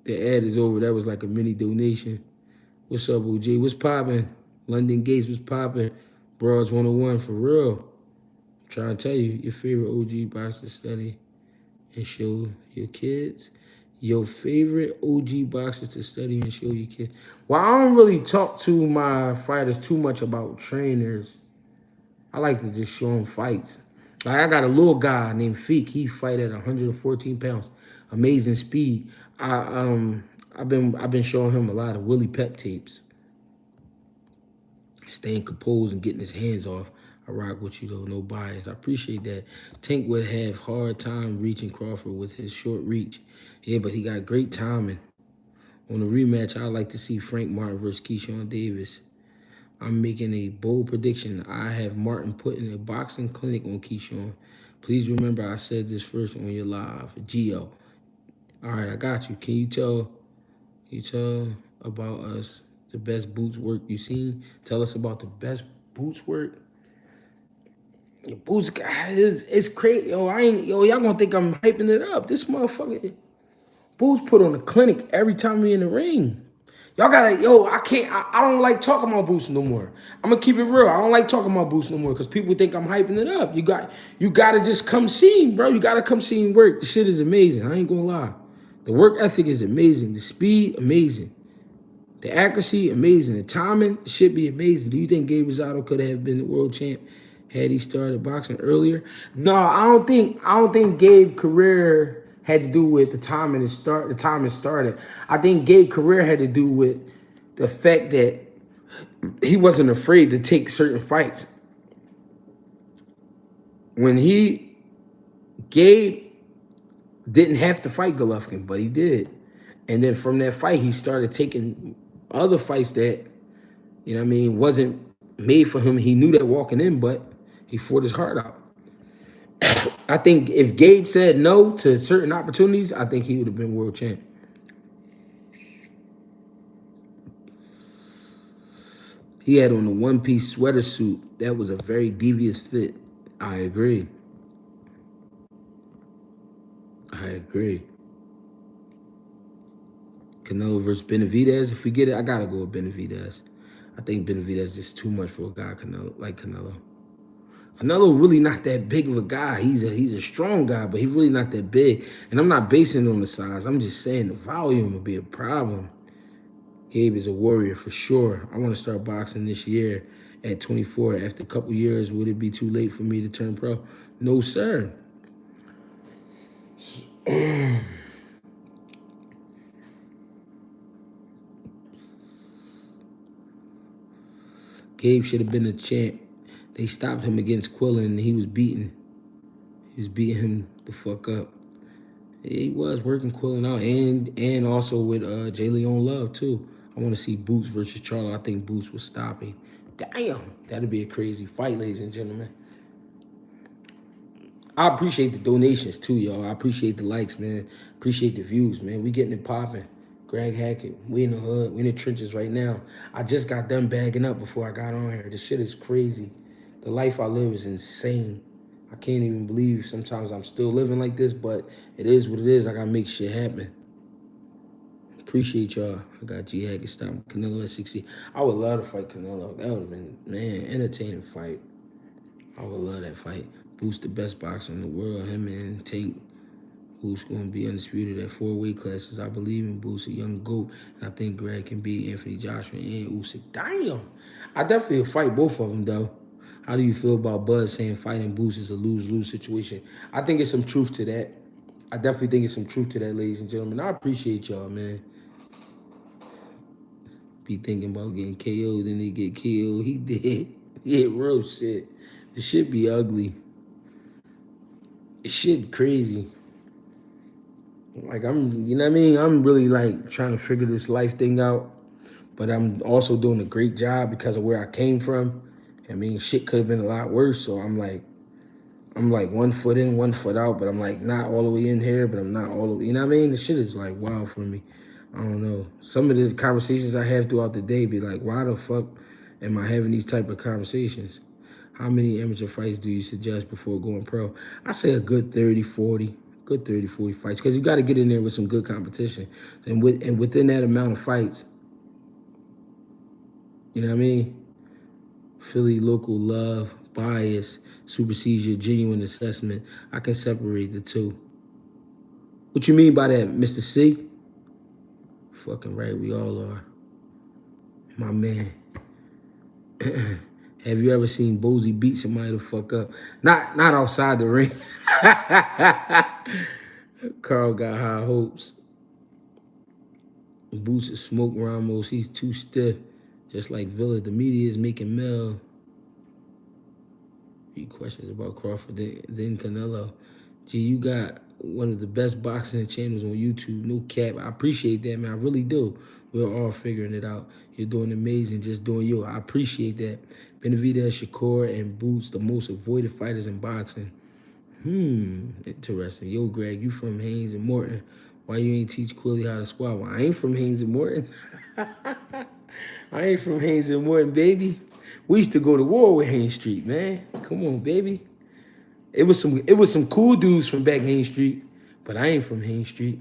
The ad is over. That was like a mini donation. What's up, OG? What's popping? London Gates, what's popping? Broads 101, for real. I'm trying to tell you, your favorite OG boxer study and show your kids. Your favorite OG boxers to study and show your kids. Well, I don't really talk to my fighters too much about trainers. I like to just show them fights. Like I got a little guy named Feek. He fight at 114 pounds. Amazing speed. I've been showing him a lot of Willie Pep tapes. Staying composed and getting his hands off. I rock with you though, no bias. I appreciate that. Tank would have hard time reaching Crawford with his short reach. Yeah, but he got great timing. On the rematch, I'd like to see Frank Martin versus Keyshawn Davis. I'm making a bold prediction. I have Martin putting a boxing clinic on Keyshawn. Please remember I said this first on your live. Geo. All right, I got you. Can you tell about us the best boots work you seen? Tell us about the best boots work. Your boots, guys, it's crazy. Y'all gonna think I'm hyping it up. This motherfucker, Boots put on a clinic every time we in the ring. Y'all gotta, I don't like talking about Boots no more. I'm gonna keep it real. I don't like talking about Boots no more because people think I'm hyping it up. You gotta just come see him, bro. You gotta come see him work. The shit is amazing. I ain't gonna lie. The work ethic is amazing. The speed, amazing. The accuracy, amazing. The timing should be amazing. Do you think Gabe Rosado could have been the world champ had he started boxing earlier? No, I don't think Gabe's career had to do with the time it started. I think Gabe's career had to do with the fact that he wasn't afraid to take certain fights. When Gabe didn't have to fight Golovkin, but he did. And then from that fight, he started taking other fights that, you know what I mean, wasn't made for him. He knew that walking in, but he fought his heart out. I think if Gabe said no to certain opportunities, I think he would have been world champ. He had on a one-piece sweater suit. That was a very devious fit. I agree. Canelo versus Benavidez. If we get it, I gotta go with Benavidez. I think Benavidez is just too much for a guy like Canelo. Canelo really not that big of a guy. He's a strong guy, but he's really not that big. And I'm not basing it on the size. I'm just saying the volume will be a problem. Gabe is a warrior for sure. I want to start boxing this year at 24. After a couple years, would it be too late for me to turn pro? No, sir. Gabe should have been a champ. They stopped him against Quillen, and he was beating him the fuck up. He was working Quillen out, and also with J. Leon Love too. I want to see Boots versus Charlo. I think Boots will stop him. Damn, that'd be a crazy fight, ladies and gentlemen. I appreciate the donations too, y'all. I appreciate the likes, man. Appreciate the views, man. We getting it popping. Greg Hackett, we in the hood, we in the trenches right now. I just got done bagging up before I got on here. This shit is crazy. The life I live is insane. I can't even believe sometimes I'm still living like this, but it is what it is. I gotta make shit happen. Appreciate y'all. I got G Hackett stopping Canelo at 60. I would love to fight Canelo. That would have been, man, entertaining fight. I would love that fight. Boots the best boxer in the world. Him and Tank. Boots going to be undisputed at 4 weight classes. I believe in Boots, a young GOAT. And I think Greg can beat Anthony Joshua and Usyk. Damn. I definitely will fight both of them, though. How do you feel about Buzz saying fighting Boots is a lose-lose situation? I think it's some truth to that. I definitely think it's some truth to that, ladies and gentlemen. I appreciate y'all, man. Be thinking about getting KO'd, then they get KO'd. He did. Yeah, real shit. The shit be ugly. This shit crazy. Like, you know what I mean? I'm really like trying to figure this life thing out, but I'm also doing a great job because of where I came from. I mean, shit could have been a lot worse. So I'm like 1 foot in, 1 foot out, but I'm like not all the way in here, but I'm not all the way, you know what I mean? The shit is like wild for me. I don't know. Some of the conversations I have throughout the day be like, why the fuck am I having these type of conversations? How many amateur fights do you suggest before going pro? I say a good 30, 40. Good 30, 40 fights. Because you got to get in there with some good competition. And within that amount of fights, you know what I mean? Philly local love, bias, supersedes your genuine assessment. I can separate the two. What you mean by that, Mr. C? Fucking right, we all are. My man. Have you ever seen Bozy beat somebody to fuck up? Not outside the ring. Carl got high hopes. Boots is smoke Ramos. He's too stiff. Just like Villa. The media is making Mel. Few questions about Crawford, then Canelo. Gee, you got one of the best boxing channels on YouTube. No cap. I appreciate that, man. I really do. We're all figuring it out. You're doing amazing, just doing you. I appreciate that. Benavidez, Shakur, and Boots, the most avoided fighters in boxing. Interesting. Yo, Greg, you from Haynes and Morton. Why you ain't teach Quilly how to squat? Well, I ain't from Haynes and Morton. I ain't from Haynes and Morton, baby. We used to go to war with Haynes Street, man. Come on, baby. It was some cool dudes from back Haynes Street, but I ain't from Haynes Street.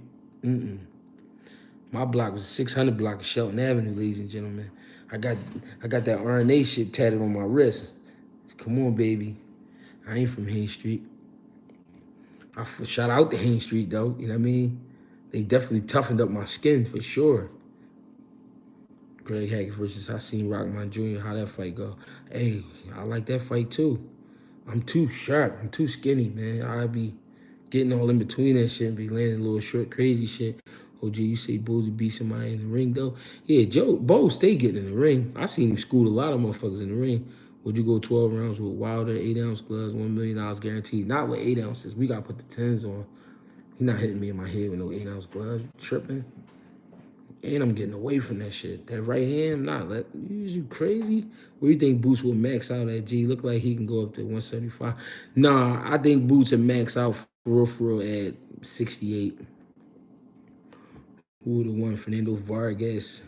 My block was a 600 block of Shelton Avenue, ladies and gentlemen. I got that RNA shit tatted on my wrist. Come on, baby. I ain't from Haynes Street. I shout out to Haynes Street, though. You know what I mean? They definitely toughened up my skin, for sure. Greg Hackett versus Hakeem Rockman Jr., how that fight go? Hey, I like that fight, too. I'm too sharp. I'm too skinny, man. I be getting all in between that shit and be landing a little short, crazy shit. OG, you say Boozy beat somebody in the ring, though? Yeah, Bo stay getting in the ring. I seen him school a lot of motherfuckers in the ring. Would you go 12 rounds with Wilder, 8-ounce gloves, $1 million guaranteed? Not with 8 ounces. We got to put the 10s on. He not hitting me in my head with no 8-ounce gloves. Tripping. And I'm getting away from that shit. That right hand, you crazy? Where you think Boots will max out at, G? Look like he can go up to 175. Nah, I think Boots will max out for real at 68. Who would have won, Fernando Vargas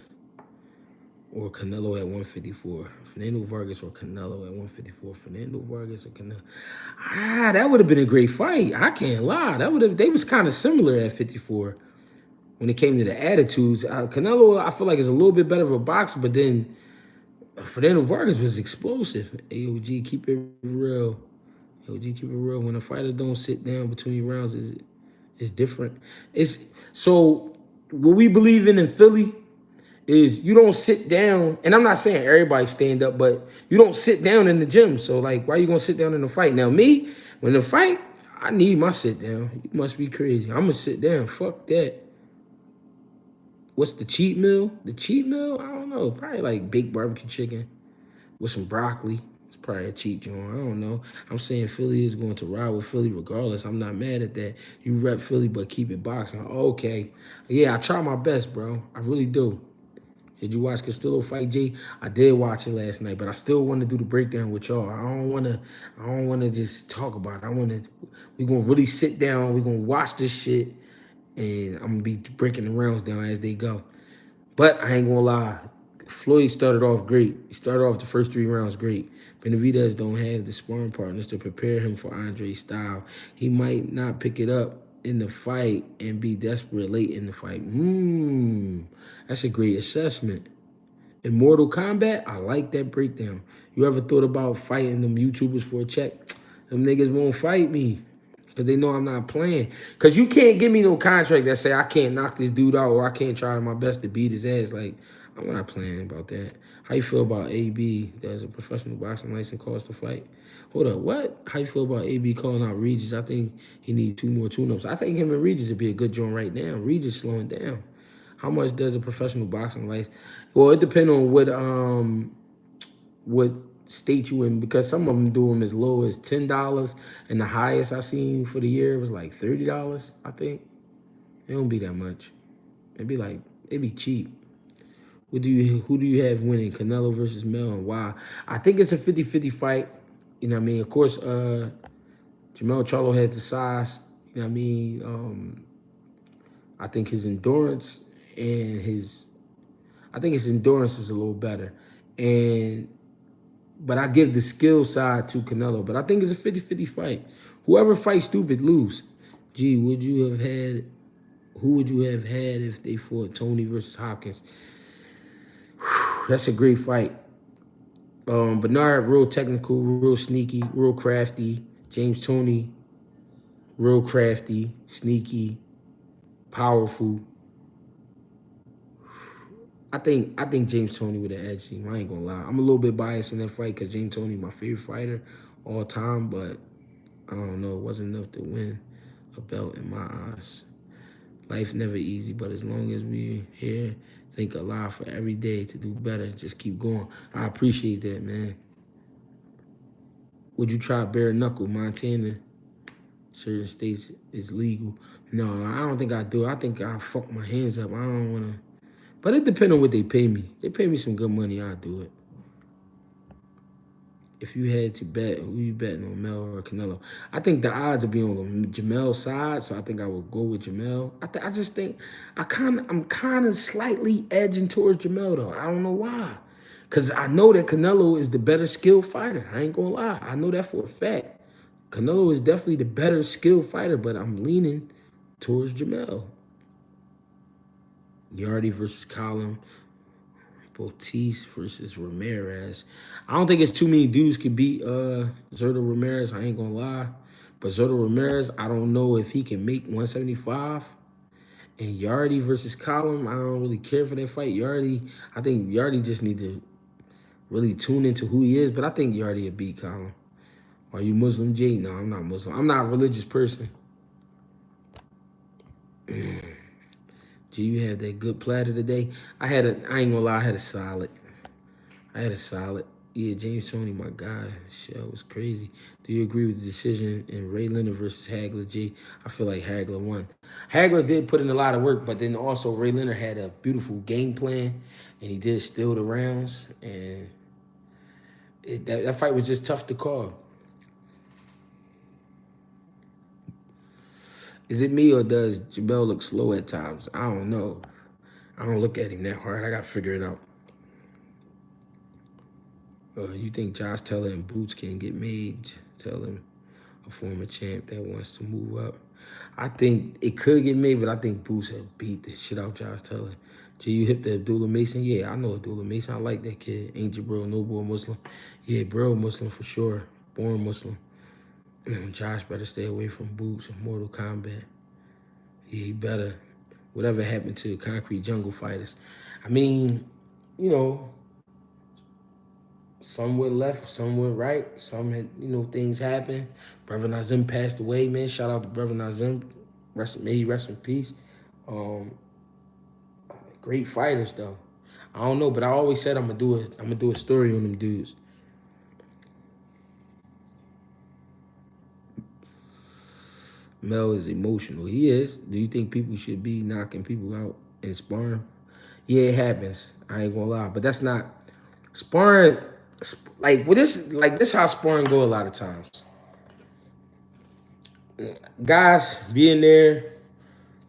or Canelo at 154? Fernando Vargas or Canelo at 154? Fernando Vargas or Canelo? That would have been a great fight. I can't lie. They was kind of similar at 54. When it came to the attitudes, Canelo, I feel like is a little bit better of a boxer, but then Fernando Vargas was explosive. AOG, keep it real. AOG, keep it real. When a fighter don't sit down between rounds, it's different. So what we believe in Philly is you don't sit down, and I'm not saying everybody stand up, but you don't sit down in the gym. So like, why you gonna sit down in the fight? Now me, when the fight, I need my sit down. You must be crazy. I'm gonna sit down. Fuck that. What's the cheat meal? The cheat meal? I don't know. Probably like baked barbecue chicken. with some broccoli. It's probably a cheap joint. I don't know. I'm saying Philly is going to ride with Philly regardless. I'm not mad at that. You rep Philly, but keep it boxing. Okay. Yeah, I try my best, bro. I really do. Did you watch Castillo fight G? I did watch it last night, but I still want to do the breakdown with y'all. I don't wanna just talk about it. We gonna really sit down, we gonna watch this shit, and I'm gonna be breaking the rounds down as they go. But I ain't gonna lie, Floyd started off great. He started off the first 3 rounds great. Benavidez don't have the sparring partners to prepare him for Andre's style. He might not pick it up in the fight and be desperate late in the fight. That's a great assessment. In Mortal Kombat, I like that breakdown. You ever thought about fighting them YouTubers for a check? Them niggas won't fight me because they know I'm not playing. Because you can't give me no contract that say I can't knock this dude out or I can't try my best to beat his ass. Like, I'm not playing about that. How you feel about AB? There's a professional boxing license cost to fight. Hold up, what? How you feel about AB calling out Regis? I think he needs 2 more tune-ups. I think him and Regis would be a good joint right now. Regis slowing down. How much does a professional boxing license? Well, it depends on what state you in, because some of them do them as low as $10, and the highest I seen for the year was like $30. I think it don't be that much. It'd be cheap. Who do you have winning? Canelo versus Mel, and why? I think it's a 50-50 fight. You know what I mean? Of course, Jermell Charlo has the size. You know what I mean? I think his endurance and I think his endurance is a little better. But I give the skill side to Canelo. But I think it's a 50-50 fight. Whoever fights stupid lose. Gee, who would you have had if they fought Tony versus Hopkins? That's a great fight. Bernard, real technical, real sneaky, real crafty. James Toney, real crafty, sneaky, powerful. I think James Toney would have edged him. I ain't gonna lie. I'm a little bit biased in that fight because James Toney my favorite fighter all time, but I don't know. It wasn't enough to win a belt in my eyes. Life never easy, but as long as we here, think a lot for every day to do better. Just keep going. I appreciate that, man. Would you try bare knuckle? Montana, certain states is legal. No, I don't think I do. I think I fuck my hands up. I don't wanna. But it depends on what they pay me. They pay me some good money, I'll do it. If you had to bet, who you betting on, Mel or Canelo? I think the odds would be on Jermell's side, so I think I would go with Jermell. I just think I'm kind of slightly edging towards Jermell though. I don't know why, cause I know that Canelo is the better skilled fighter. I ain't gonna lie, I know that for a fact. Canelo is definitely the better skilled fighter, but I'm leaning towards Jermell. Yardy versus Column. Bouts versus Ramirez. I don't think it's too many dudes could beat Zurdo Ramirez. I ain't gonna lie. But Zurdo Ramirez, I don't know if he can make 175. And Yardy versus Column, I don't really care for that fight. I think Yardy just need to really tune into who he is. But I think Yardy would beat Column. Are you Muslim, Jay? No, I'm not Muslim. I'm not a religious person. Do you have that good platter today? I ain't gonna lie, I had a solid. Yeah, James Toney, my guy. Shit was crazy. Do you agree with the decision in Ray Leonard versus Hagler, G? I feel like Hagler won. Hagler did put in a lot of work, but then also Ray Leonard had a beautiful game plan, and he did steal the rounds, and that fight was just tough to call. Is it me or does Jermell look slow at times? I don't know. I don't look at him that hard. I got to figure it out. You think Josh Taylor and Boots can get made? Tell him, a former champ that wants to move up. I think it could get made, but I think Boots had beat the shit out Josh Taylor. Gee, you hit the Abdullah Mason? Yeah, I know Abdullah Mason. I like that kid. Ain't Jabril Noble a Muslim? Yeah, bro, Muslim for sure. Born Muslim. Josh better stay away from Boots and Mortal Kombat. Yeah, he better. Whatever happened to Concrete Jungle Fighters? I mean, you know, some went left, some went right. Some had, things happen. Brother Nazim passed away, man. Shout out to Brother Nazim. May he rest in peace. Great fighters though. I don't know, but I always said I'm gonna do a story on them dudes. Mel is emotional. He is. Do you think people should be knocking people out in sparring? Yeah, it happens. I ain't gonna lie, but that's not sparring. Like this how sparring go a lot of times. Guys being there,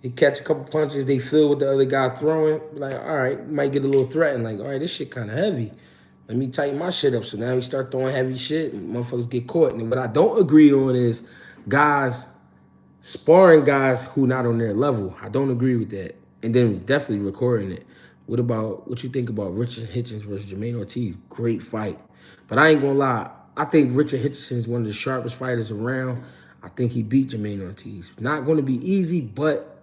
they catch a couple punches, they feel what the other guy throwing. Like, all right, might get a little threatened. Like, all right, this shit kind of heavy. Let me tighten my shit up. So now we start throwing heavy shit, and motherfuckers get caught. And what I don't agree on is guys sparring guys who not on their level. I don't agree with that. And then definitely recording it. What you think about Richard Hitchens versus Jermaine Ortiz? Great fight. But I ain't gonna lie. I think Richard Hitchens is one of the sharpest fighters around. I think he beat Jermaine Ortiz. Not gonna be easy, but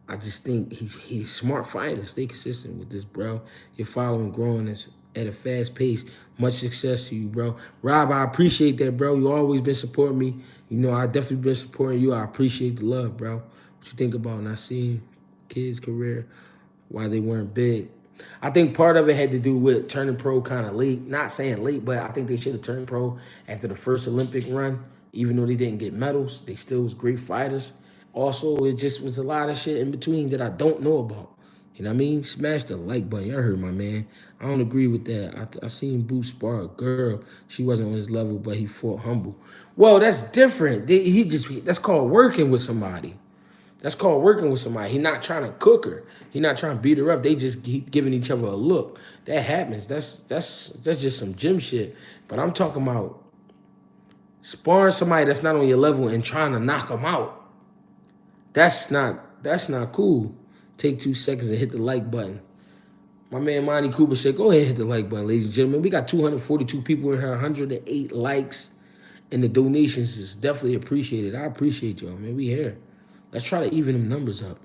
I just think he's a smart fighter. Stay consistent with this, bro. You're following, growing at a fast pace. Much success to you, bro. Rob, I appreciate that, bro. You always been supporting me. You know, I definitely been supporting you. I appreciate the love, bro. What you think about not seeing kids' career, why they weren't big? I think part of it had to do with turning pro kind of late. Not saying late, but I think they should have turned pro after the first Olympic run. Even though they didn't get medals, they still was great fighters. Also, it just was a lot of shit in between that I don't know about. You know what I mean? Smash the like button. Y'all heard my man. I don't agree with that. I seen Boots spar a girl. She wasn't on his level, but he fought humble. Well, that's different. That's called working with somebody. That's called working with somebody. He not trying to cook her. He not trying to beat her up. They just keep giving each other a look. That happens. That's just some gym shit. But I'm talking about sparring somebody that's not on your level and trying to knock them out. That's not cool. Take 2 seconds and hit the like button. My man Monty Cooper said, go ahead and hit the like button, ladies and gentlemen. We got 242 people in here, 108 likes. And the donations is definitely appreciated. I appreciate y'all, man. We here. Let's try to even them numbers up.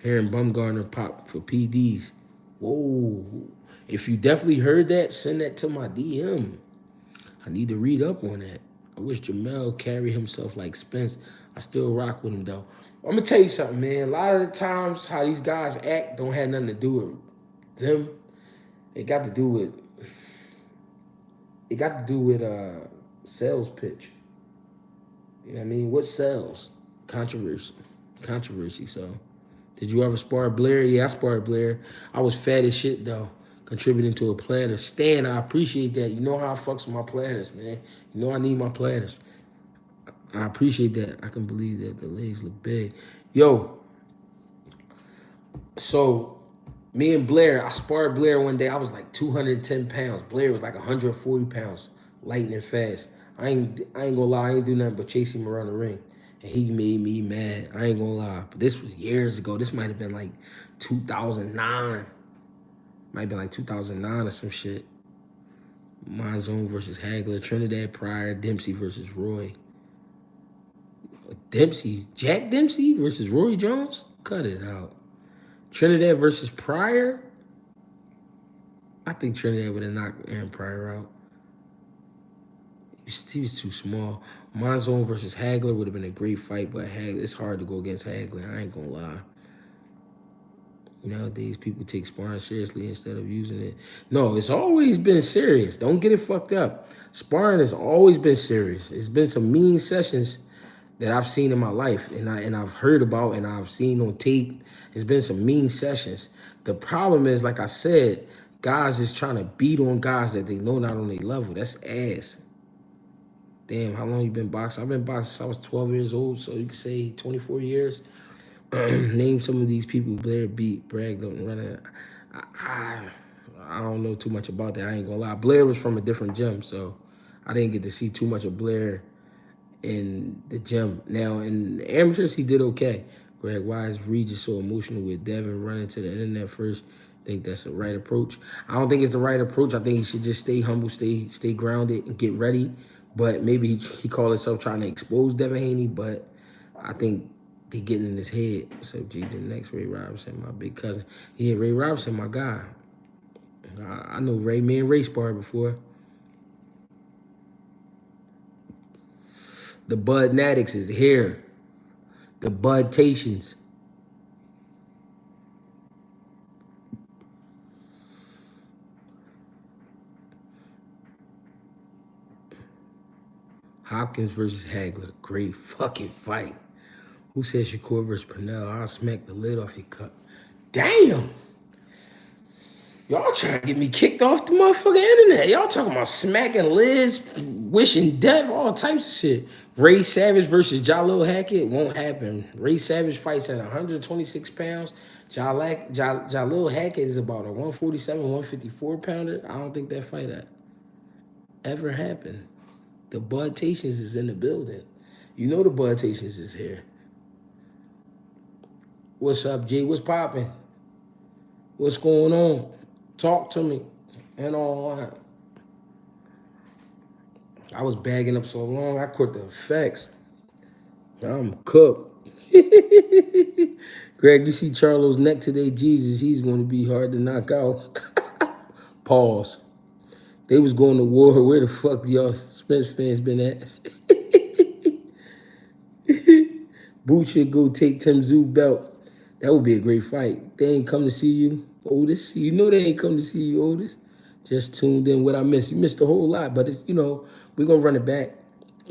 Aaron Bumgarner pop for PDs. Whoa. If you definitely heard that, send that to my DM. I need to read up on that. I wish Jermell carried himself like Spence. I still rock with him, though. I'm going to tell you something, man. A lot of the times how these guys act don't have nothing to do with them. It got to do with sales pitch. You know what I mean? What sells? Controversy. So, did you ever spar Blair? Yeah, I sparred Blair. I was fat as shit though, contributing to a platter. Stan, I appreciate that. You know how I fucks with my platters, man. You know I need my platters. I appreciate that. I can believe that the legs look big. Yo, so me and Blair, I sparred Blair one day. I was like 210 pounds. Blair was like 140 pounds, lightning fast. I ain't gonna lie, I ain't do nothing but chase him around the ring. And he made me mad. I ain't gonna lie. But this was years ago. This might have been like 2009. Might have been like 2009 or some shit. My Zone versus Hagler, Trinidad Pryor, Dempsey versus Roy. Jack Dempsey versus Roy Jones? Cut it out. Trinidad versus Pryor? I think Trinidad would have knocked Aaron Pryor out. He was too small. Monzone versus Hagler would have been a great fight, but it's hard to go against Hagler. I ain't gonna lie. Nowadays, people take sparring seriously instead of using it. No, it's always been serious. Don't get it fucked up. Sparring has always been serious. It's been some mean sessions that I've seen in my life, and I've heard about, and I've seen on tape. It's been some mean sessions. The problem is, like I said, guys is trying to beat on guys that they know not on their level. That's ass. Damn, how long you been boxing? I've been boxing since I was 12 years old, so you could say 24 years. Name some of these people Blair beat, bragged on running. I don't know too much about that. I ain't gonna lie. Blair was from a different gym, so I didn't get to see too much of Blair in the gym. Now, in the amateurs, he did okay. Greg, why is Regis so emotional with Devin running to the internet first? Think that's the right approach? I don't think it's the right approach. I think he should just stay humble, stay grounded, and get ready. But maybe he called himself trying to expose Devin Haney, but I think they getting in his head. So, G, the next Ray Robinson, my big cousin. Yeah, Ray Robinson, my guy. I know Ray. Me and Ray sparred before. The Bud Natics is here. The Budtations. Hopkins versus Hagler. Great fucking fight. Who said Shakur versus Pernell? I'll smack the lid off your cup. Damn! Y'all trying to get me kicked off the motherfucking internet. Y'all talking about smacking lids, wishing death, all types of shit. Ray Savage versus Jalil Hackett won't happen. Ray Savage fights at 126 pounds. Jalil Hackett is about a 147, 154 pounder. I don't think that fight ever happened. The Budtations is in the building. You know the Budtations is here. What's up, G? What's popping? What's going on? Talk to me. And all that. I was bagging up so long, I caught the effects. I'm cooked. Greg, you see Charlo's neck today? Jesus, he's going to be hard to knock out. Pause. They was going to war. Where the fuck y'all Spence fans been at? Boots should go take Tim Zoo belt. That would be a great fight. They ain't come to see you, Otis. You know they ain't come to see you, Otis. Just tuned in. What I missed? You missed a whole lot, but it's, we're gonna run it back.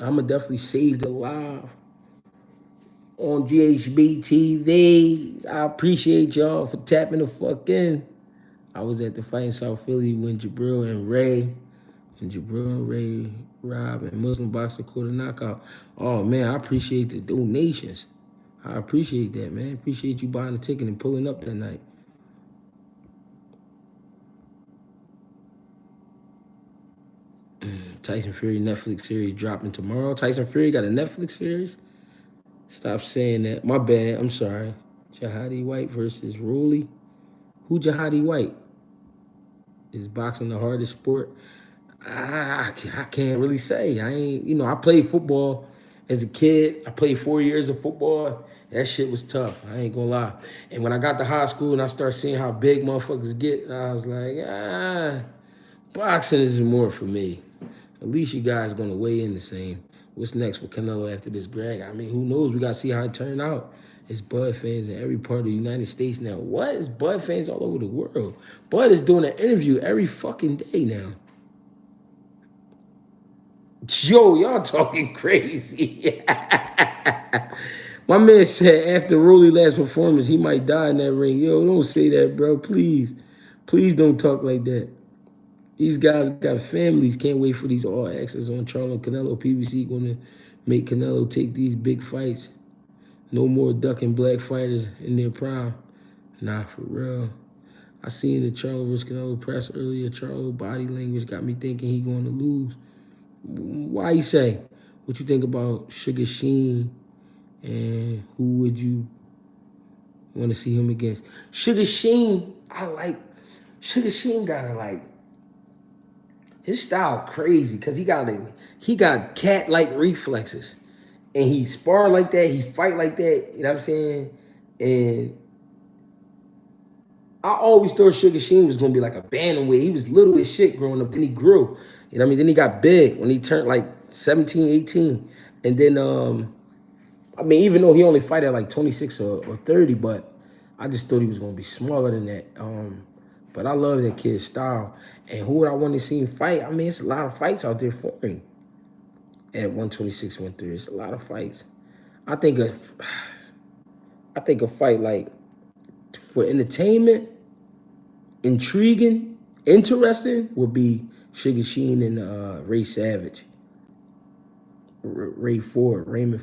I'ma definitely save the live on GHB TV. I appreciate y'all for tapping the fuck in. I was at the fight in South Philly when Jermell and Ray, Rob, and Muslim Boxer caught a knockout. Oh man, I appreciate the donations. I appreciate that, man. Appreciate you buying the ticket and pulling up that night. Tyson Fury Netflix series dropping tomorrow. Tyson Fury got a Netflix series? Stop saying that. My bad. I'm sorry. Jihadi White versus Rowley. Who Jihadi White? Is boxing the hardest sport? I can't really say. I ain't, I played football as a kid. I played 4 years of football. That shit was tough. I ain't gonna lie. And when I got to high school and I started seeing how big motherfuckers get, I was like, boxing is more for me. At least you guys gonna weigh in the same. What's next for Canelo after this, Greg? I mean, who knows? We gotta see how it turn out. It's Bud fans in every part of the United States now. What? It's Bud fans all over the world. Bud is doing an interview every fucking day now. Yo, y'all talking crazy. My man said after Rolly's last performance, he might die in that ring. Yo, don't say that, bro. Please. Please don't talk like that. These guys got families. Can't wait for these all access on Charlo and Canelo. PBC going to make Canelo take these big fights. No more ducking black fighters in their prime. Nah, for real. I seen the Charlo versus Canelo press earlier. Charlo body language got me thinking he going to lose. Why you say? What you think about Sugar Sheen? And who would you want to see him against? Sugar Sheen, Sugar Sheen got his style crazy because he got cat-like reflexes. And he spar like that, he fight like that, you know what I'm saying? And I always thought Sugar Sheen was gonna be like a bantamweight. He was little as shit growing up, then he grew. You know what I mean? Then he got big when he turned like 17, 18. And then even though he only fight at like 26 or 30, but I just thought he was gonna be smaller than that. But I love that kid's style. And who would I want to see him fight? I mean, it's a lot of fights out there for him. At 126, 130, it's a lot of fights. I think a fight like for entertainment, intriguing, interesting would be Sugar Sheen and Ray Savage. Raymond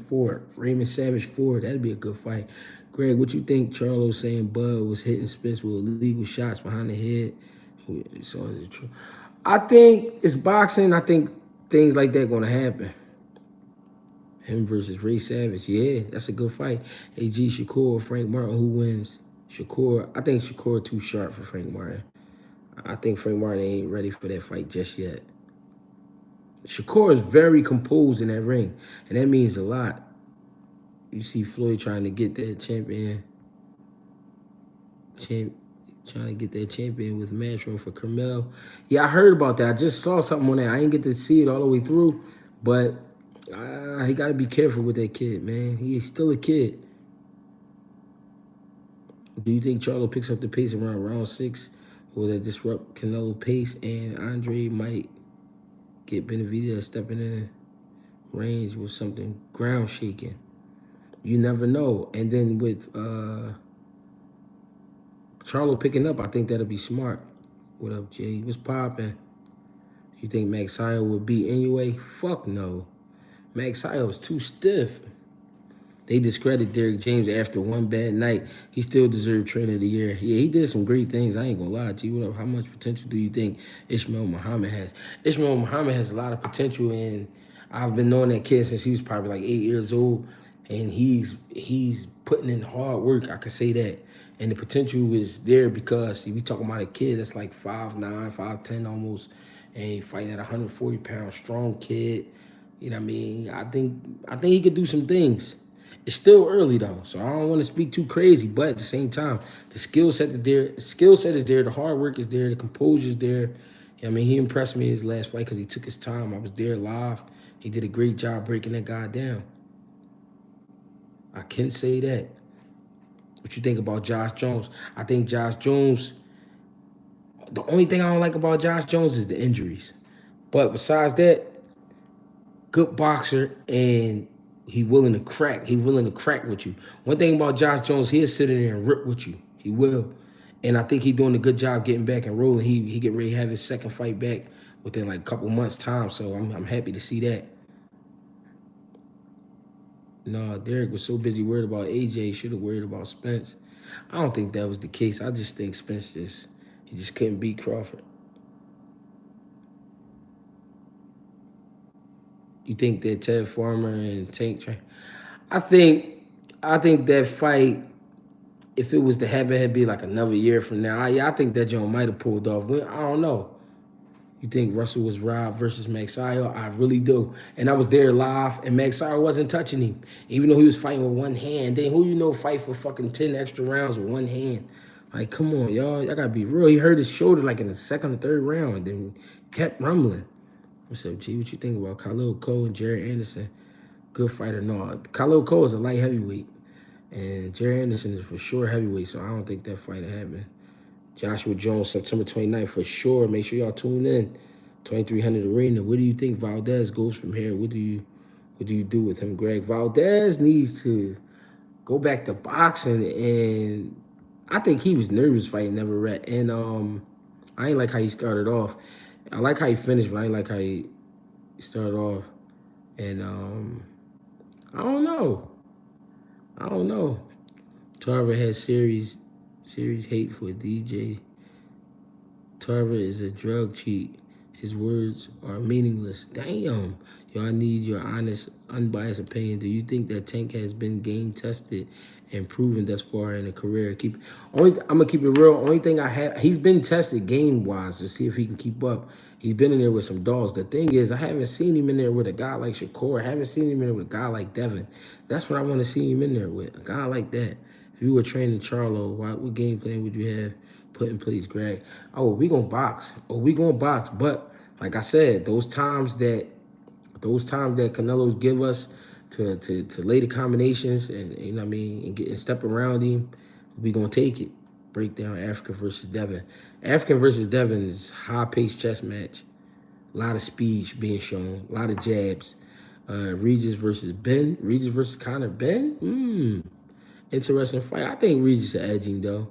Savage Ford. That'd be a good fight. Greg, what you think Charlo saying Bud was hitting Spence with illegal shots behind the head? So is it true? I think it's boxing. I think things like that gonna happen. Him versus Ray Savage. Yeah, that's a good fight. AG Shakur, Frank Martin, who wins? Shakur. I think Shakur too sharp for Frank Martin. I think Frank Martin ain't ready for that fight just yet. Shakur is very composed in that ring, and that means a lot. You see Floyd trying to get that champion with match room for Jermell. Yeah, I heard about that. I just saw something on that. I didn't get to see it all the way through, but he got to be careful with that kid, man. He is still a kid. Do you think Charlo picks up the pace around round 6? Will that disrupt Canelo pace and Andre might get Benavidez stepping in range with something ground shaking? You never know. And then with Charlo picking up, I think that'll be smart. What up, Jay? What's poppin'? You think Max Sio would beat anyway? Fuck no. Max Sio is too stiff. They discredit Derrick James after one bad night. He still deserved Trainer of the Year. Yeah, he did some great things. I ain't gonna lie to you. What up? How much potential do you think Ishmael Muhammad has? Ishmael Muhammad has a lot of potential, and I've been knowing that kid since he was probably like 8 years old, and he's putting in hard work. I could say that, and the potential is there because we talking about a kid that's like 5'9", 5'10" almost, and he fighting at 140 pounds, strong kid. You know what I mean? I think he could do some things. It's still early though, so I don't want to speak too crazy. But at the same time, the skill set is there, the hard work is there, the composure is there. I mean, he impressed me in his last fight because he took his time. I was there live. He did a great job breaking that guy down. I can say that. What you think about Josh Jones? I think Josh Jones. The only thing I don't like about Josh Jones is the injuries. But besides that, good boxer, and he willing to crack. He willing to crack with you. One thing about Josh Jones, he'll sit in there and rip with you. He will. And I think he's doing a good job getting back and rolling. He get ready to have his second fight back within like a couple months' time. So I'm happy to see that. No, Derek was so busy worried about AJ, should have worried about Spence. I don't think that was the case. I just think Spence he just couldn't beat Crawford. You think that Ted Farmer and Tank Train? I think I think that fight, if it was to happen, it'd be like another year from now. I think that Joe might have pulled off. I don't know. You think Russell was robbed versus Magsayo? I really do. And I was there live, and Magsayo wasn't touching him, even though he was fighting with one hand. Then who you know fight for fucking 10 extra rounds with one hand? Like, come on, y'all. Y'all gotta be real. He hurt his shoulder like in the second or third round, and then kept rumbling. What's up, G? What you think about Khalil Cole and Jared Anderson? Good fighter, no. Khalil Cole is a light heavyweight. And Jerry Anderson is for sure heavyweight, so I don't think that fight will happen. Joshua Jones, September 29th for sure. Make sure y'all tune in. 2300 Arena. Where do you think Valdez goes from here? What do you do with him, Greg? Valdez needs to go back to boxing, and I think he was nervous fighting Everett. And I ain't like how he started off. I like how he finished, but I ain't like how he started off. And I don't know. I don't know. Tarver has series hate for DJ. Tarver is a drug cheat. His words are meaningless. Damn. Y'all need your honest, unbiased opinion. Do you think that Tank has been game tested and proven thus far in a career? I'm gonna keep it real. Only thing I have, he's been tested game wise to see if he can keep up. He's been in there with some dogs. The thing is, I haven't seen him in there with a guy like Shakur. I haven't seen him in there with a guy like Devin. That's what I want to see him in there with. A guy like that. If you were training Charlo, what game plan would you have put in place, Greg? Oh, we gonna box. But like I said, those times that Canelo's give us to lay the combinations and you know what I mean and step around him, we gonna take it. Break down Africa versus Devin. African versus Devin is high-paced chess match. A lot of speed being shown. A lot of jabs. Regis versus Ben. Regis versus Connor Ben. Interesting fight. I think Regis is edging though.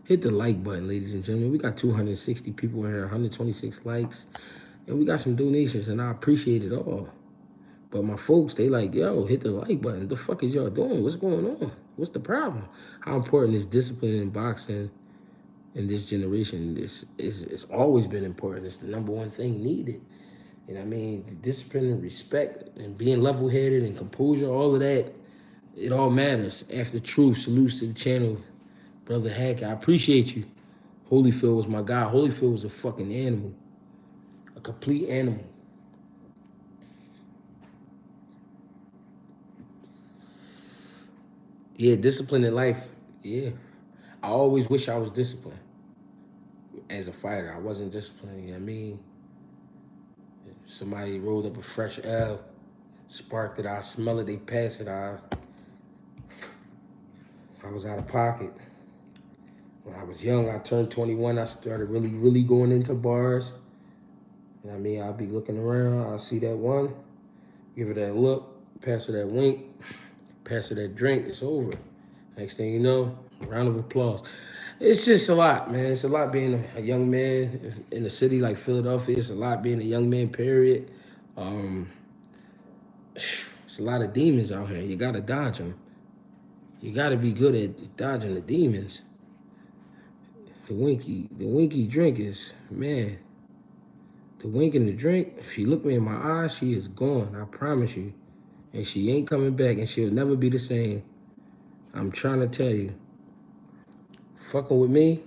Hit the like button, ladies and gentlemen. We got 260 people in here, 126 likes, and we got some donations, and I appreciate it all. But my folks, they like, yo, hit the like button. What the fuck is y'all doing? What's going on? What's the problem? How important is discipline in boxing in this generation? It's always been important. It's the number one thing needed. You know what I mean? The discipline and respect and being level-headed and composure, all of that, it all matters. After truth, salutes to the channel, Brother Hackett. I appreciate you. Holyfield was my guy. Holyfield was a fucking animal. A complete animal. Yeah, discipline in life. Yeah. I always wish I was disciplined as a fighter. I wasn't disciplined, you know what I mean? Somebody rolled up a fresh L, sparked it, I smell it, they pass it, I was out of pocket. When I was young, I turned 21, I started really, really going into bars. I mean, I'll be looking around. I'll see that one, give her that look, pass her that wink, pass her that drink. It's over. Next thing you know, round of applause. It's just a lot, man. It's a lot being a young man in a city like Philadelphia. It's a lot being a young man, period. Um, it's a lot of demons out here. You got to dodge them. You got to be good at dodging the demons. The winky drink is, man, the wink and the drink, if she look me in my eyes, she is gone. I promise you. And she ain't coming back, and she'll never be the same. I'm trying to tell you. Fucking with me,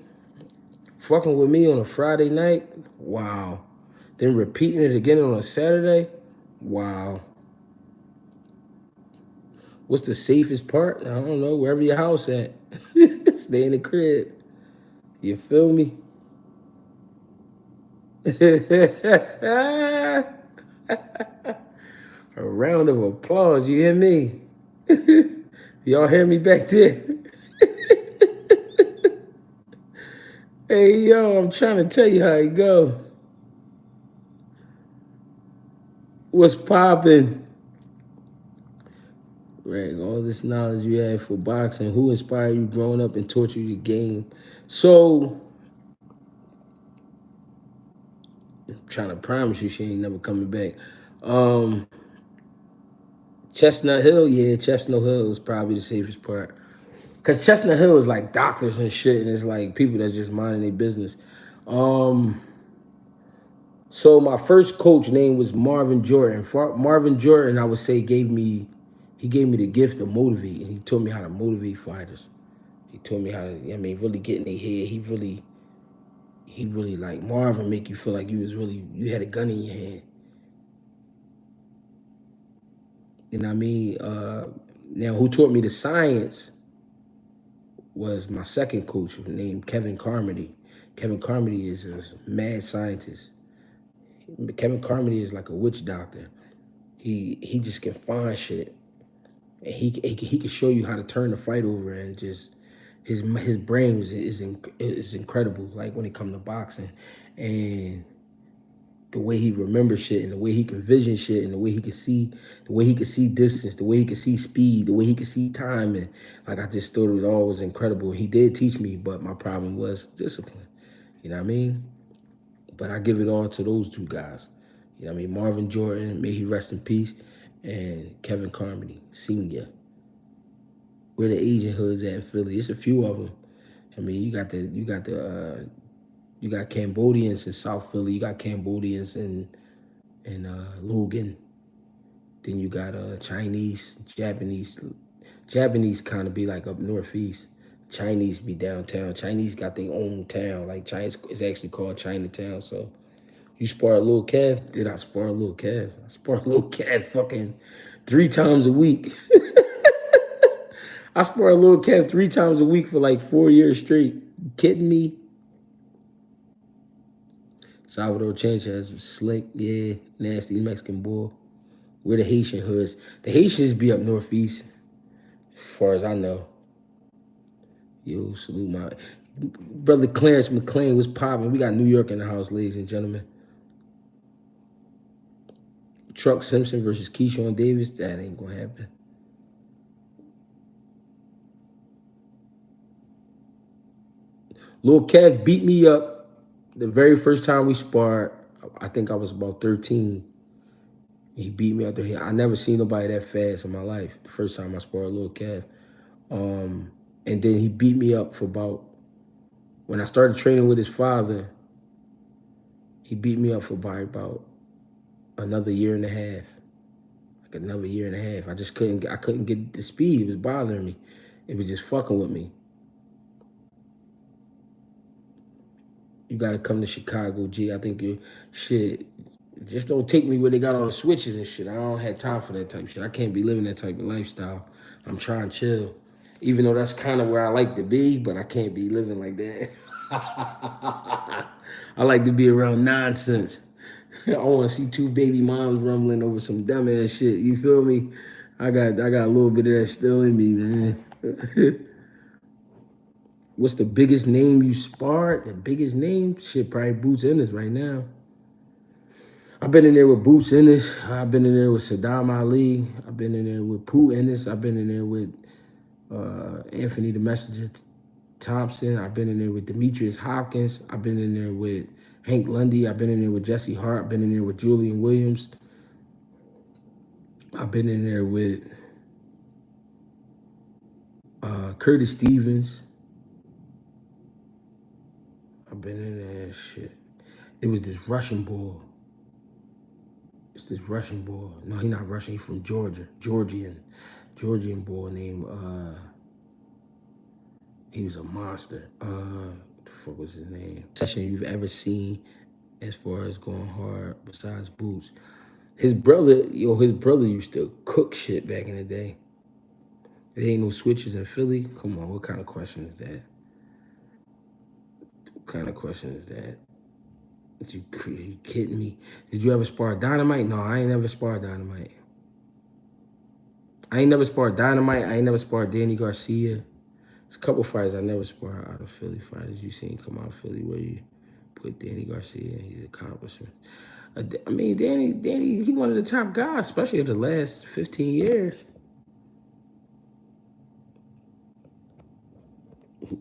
on a Friday night, wow. Then repeating it again on a Saturday, wow. What's the safest part? I don't know, wherever your house at. Stay in the crib. You feel me? A round of applause, you hear me? Y'all hear me back there? Hey, yo, I'm trying to tell you how it go. What's poppin'? Right, all this knowledge you had for boxing, who inspired you growing up and taught you the game? So, I'm trying to promise you she ain't never coming back. Chestnut Hill, yeah, Chestnut Hill is probably the safest part. Because Chestnut Hill is like doctors and shit, and it's like people that's just minding their business. So my first coach name was Marvin Jordan. Marvin Jordan, I would say, gave me the gift of motivate, and he taught me how to motivate fighters. He taught me how to, I mean, really get in their head. He really like Marvin make you feel like you had a gun in your hand. You know what I mean? Now, who taught me the science was my second coach named Kevin Carmody. Kevin Carmody is a mad scientist. Kevin Carmody is like a witch doctor. He just can find shit, and he can show you how to turn the fight over, and just his brain is incredible. Like when it comes to boxing, and the way he remembers shit, and the way he can vision shit, and the way he can see distance, the way he can see speed, the way he can see time, and like I just thought it was always incredible. He did teach me, but my problem was discipline. You know what I mean? But I give it all to those two guys. You know what I mean? Marvin Jordan, may he rest in peace, and Kevin Carmody, Senior. Where the Asian hoods at in Philly? It's a few of them. I mean, you got Cambodians in South Philly. You got Cambodians in Logan. Then you got Chinese, Japanese. Japanese kind of be like up northeast. Chinese be downtown. Chinese got their own town. Like Chinese is actually called Chinatown. So you spar a little calf? Did I spar a little calf? I spar a little calf fucking 3 times a week. I spar a little calf 3 times a week for like 4 years straight. You kidding me? Salvador Sanchez was slick, yeah, nasty Mexican boy. We're the Haitian hoods. The Haitians be up northeast, as far as I know. Yo, salute my brother Clarence McLean was popping. We got New York in the house, ladies and gentlemen. Truck Simpson versus Keyshawn Davis, that ain't gonna happen. Lil Kev beat me up the very first time we sparred. I think I was about 13. He beat me out there. I never seen nobody that fast in my life. The first time I sparred Lil Kev. And then he beat me up for about, when I started training with his father, he beat me up for about another year and a half. Like another year and a half. I couldn't get the speed. It was bothering me. It was just fucking with me. You gotta come to Chicago, G. I think you shit. Just don't take me where they got all the switches and shit. I don't have time for that type of shit. I can't be living that type of lifestyle. I'm trying to chill. Even though that's kind of where I like to be, but I can't be living like that. I like to be around nonsense. I want to see 2 baby moms rumbling over some dumbass shit. You feel me? I got a little bit of that still in me, man. What's the biggest name you sparred? The biggest name? Shit, probably Boots Ennis right now. I've been in there with Boots Ennis. I've been in there with Saddam Ali. I've been in there with Pooh Ennis. I've been in there with Anthony the Messenger Thompson. I've been in there with Demetrius Hopkins. I've been in there with Hank Lundy. I've been in there with Jesse Hart. I've been in there with Julian Williams. I've been in there with Curtis Stevens. I've been in there, shit. It was this Russian boy. It's this Russian boy. No, he not Russian. He from Georgia. Georgian boy named, he was a monster. What the fuck was his name? Session you've ever seen as far as going hard besides Boots. His brother used to cook shit back in the day. There ain't no switches in Philly. Come on, what kind of question is that? What kind of question is that? Are you kidding me? Did you ever spar Dynamite? No, I ain't never sparred Dynamite. I ain't never sparred Dynamite. I ain't never sparred Danny Garcia. There's a couple fighters I never sparred out of Philly fighters you seen come out of Philly where you put Danny Garcia and his accomplishments. I mean, Danny, he one of the top guys, especially in the last 15 years.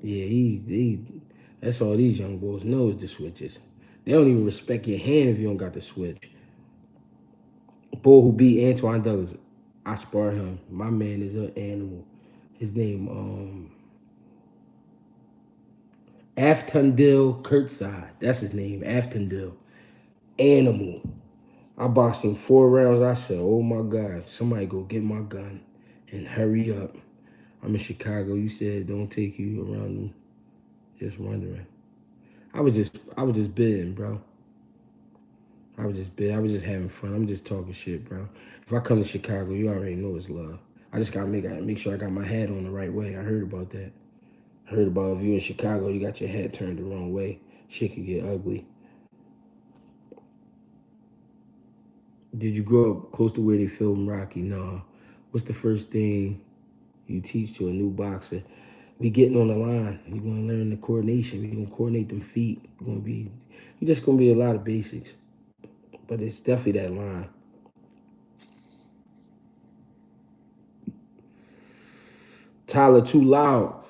Yeah, that's all these young boys know is the switches. They don't even respect your hand if you don't got the switch. Boy who beat Antoine Douglas, I spar him. My man is an animal. His name, Aftundil Kurtzai. That's his name, Aftundil. Animal. I boxed him 4 rounds. I said, oh my God, somebody go get my gun and hurry up. I'm in Chicago. You said don't take you around them. Just wondering. I was just bidding, bro. I was just bidding. I was just having fun. I'm just talking shit, bro. If I come to Chicago, you already know it's love. I just gotta make sure I got my hat on the right way. I heard about that. I heard about if you in Chicago, you got your hat turned the wrong way. Shit could get ugly. Did you grow up close to where they filmed Rocky? No. What's the first thing you teach to a new boxer? We getting on the line. You're gonna learn the coordination. We're gonna coordinate them feet. You're just gonna be a lot of basics. But it's definitely that line. Tyler, too loud.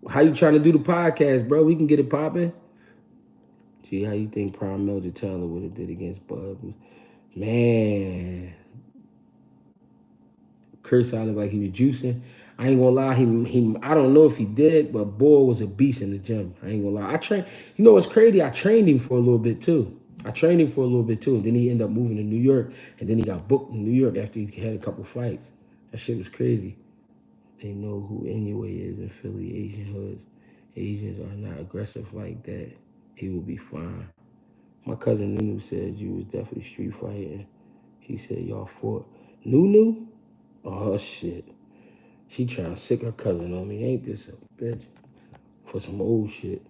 How you trying to do the podcast, bro? We can get it popping. Gee, how you think Prime Mildred Taylor would have did against Bud? Man, Kurt sounded like he was juicing. I ain't gonna lie, I don't know if he did, but boy was a beast in the gym. I ain't gonna lie. You know what's crazy? I trained him for a little bit too. And then he ended up moving to New York, and then he got booked in New York after he had a couple fights. That shit was crazy. They know who Inoue is in Philly, Asian hoods. Asians are not aggressive like that. He will be fine. My cousin Nunu said you was definitely street fighting. He said y'all fought. Nunu? Oh, shit. She trying to sick her cousin on me. Ain't this a bitch? For some old shit.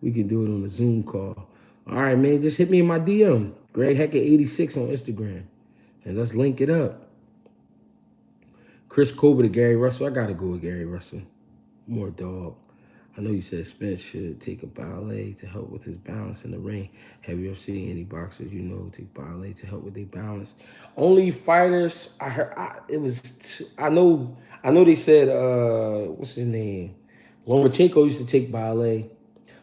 We can do it on a Zoom call. All right, man. Just hit me in my DM. Greg Hackett 86 on Instagram. And let's link it up. Chris Colbert to Gary Russell. I got to go with Gary Russell. More dog. I know you said Spence should take a ballet to help with his balance in the ring. Have you ever seen any boxers you know take ballet to help with their balance? Only fighters I heard. I know they said what's his name? Lomachenko used to take ballet,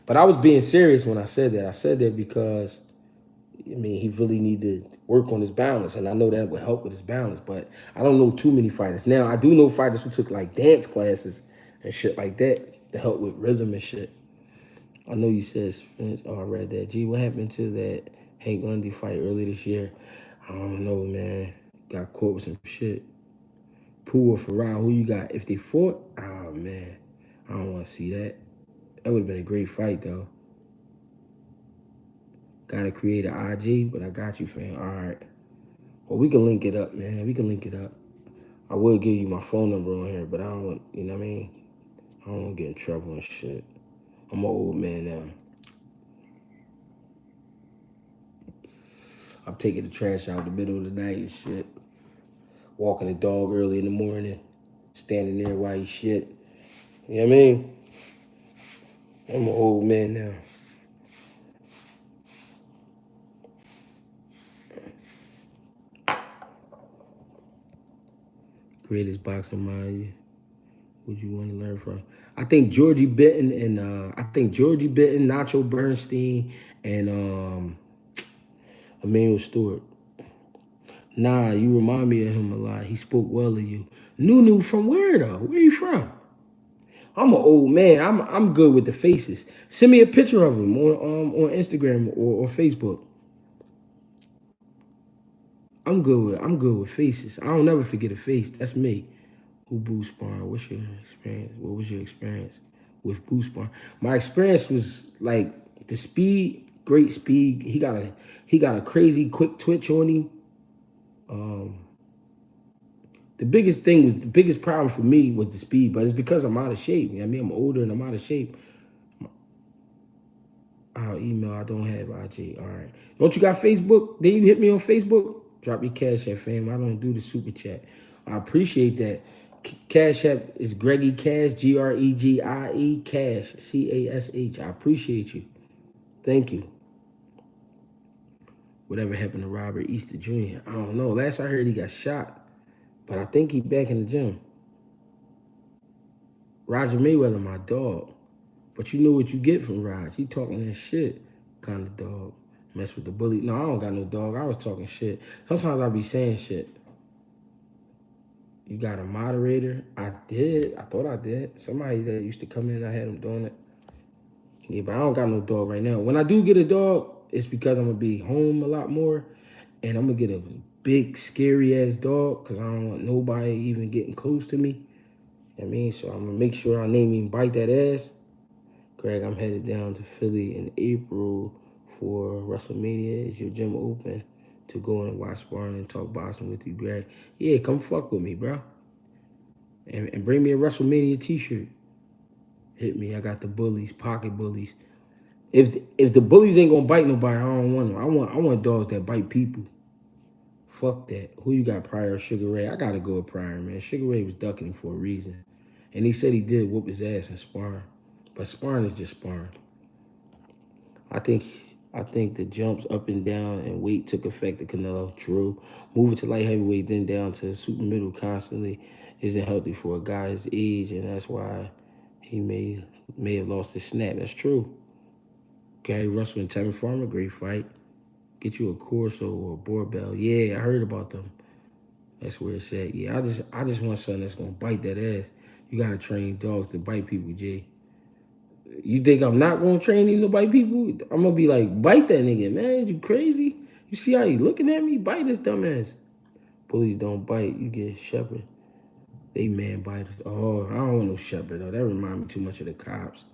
but I was being serious when I said that. I said that because I mean he really needed to work on his balance, and I know that would help with his balance. But I don't know too many fighters. Now I do know fighters who took like dance classes and shit like that to help with rhythm and shit. I know you said Spence. Oh, I read that. Gee, what happened to that Hank Lundy fight earlier this year? I don't know, man. Got caught with some shit. Pooh or Farah, who you got? If they fought, oh, man. I don't want to see that. That would have been a great fight, though. Got to create an IG, but I got you, fam. All right. Well, we can link it up, man. We can link it up. I will give you my phone number on here, but I don't want, you know what I mean? I don't want to get in trouble and shit. I'm an old man now. I'm taking the trash out in the middle of the night and shit. Walking the dog early in the morning. Standing there while you shit. You know what I mean? I'm an old man now. Greatest boxer mind would you want to learn from? I think Georgie Benton and Nacho Bernstein, and Emmanuel Stewart. Nah, you remind me of him a lot. He spoke well of you. Nunu from where though? Where you from? I'm an old man. I'm good with the faces. Send me a picture of him on Instagram or Facebook. I'm good with faces. I don't never forget a face. That's me. Who boot sparring? What's your experience? What was your experience with boot sparring? My experience was like the speed, great speed. He got a crazy quick twitch on him. The biggest problem for me was the speed, but it's because I'm out of shape. You know what I mean? I'm older and I'm out of shape. I'll email. I don't have IG. All right. Don't you got Facebook? Then you hit me on Facebook? Drop your cash app, fam. I don't do the super chat. I appreciate that. Cash app is GregieCash, GREGIE Cash, CASH. I appreciate you. Thank you. Whatever happened to Robert Easter Jr.? I don't know. Last I heard he got shot, but I think he back in the gym. Roger Mayweather, my dog. But you know what you get from Raj. He talking that shit kind of dog. Mess with the bully. No, I don't got no dog. I was talking shit. Sometimes I be saying shit. You got a moderator? I did. I thought I did. Somebody that used to come in, I had him doing it. Yeah, but I don't got no dog right now. When I do get a dog, it's because I'm going to be home a lot more. And I'm going to get a big, scary-ass dog because I don't want nobody even getting close to me. You know what I mean? So I'm going to make sure I name him Bite That Ass. Greg, I'm headed down to Philly in April for WrestleMania. Is your gym open to go and watch sparring and talk boxing with you, Greg? Yeah, come fuck with me, bro. And bring me a WrestleMania t-shirt. Hit me. I got the bullies, pocket bullies. If the bullies ain't gonna bite nobody, I don't want them. I want dogs that bite people. Fuck that. Who you got, Pryor or Sugar Ray? I gotta go with Pryor, man. Sugar Ray was ducking him for a reason. And he said he did whoop his ass in sparring. But sparring is just sparring. I think the jumps up and down and weight took effect to Canelo. True. Moving to light heavyweight, then down to super middle constantly isn't healthy for a guy his age, and that's why he may have lost his snap. That's true. Gary Russell and Tevin Farmer, great fight. Get you a Corso or a Borbell. Yeah, I heard about them. That's where it's at. Yeah, I just want something that's gonna bite that ass. You gotta train dogs to bite people, Jay. You think I'm not gonna train him to bite people? I'm gonna be like, bite that nigga, man. You crazy? You see how he looking at me? Bite this dumbass. Bullies don't bite. You get shepherd. They man biters. Oh, I don't want no shepherd though. That remind me too much of the cops.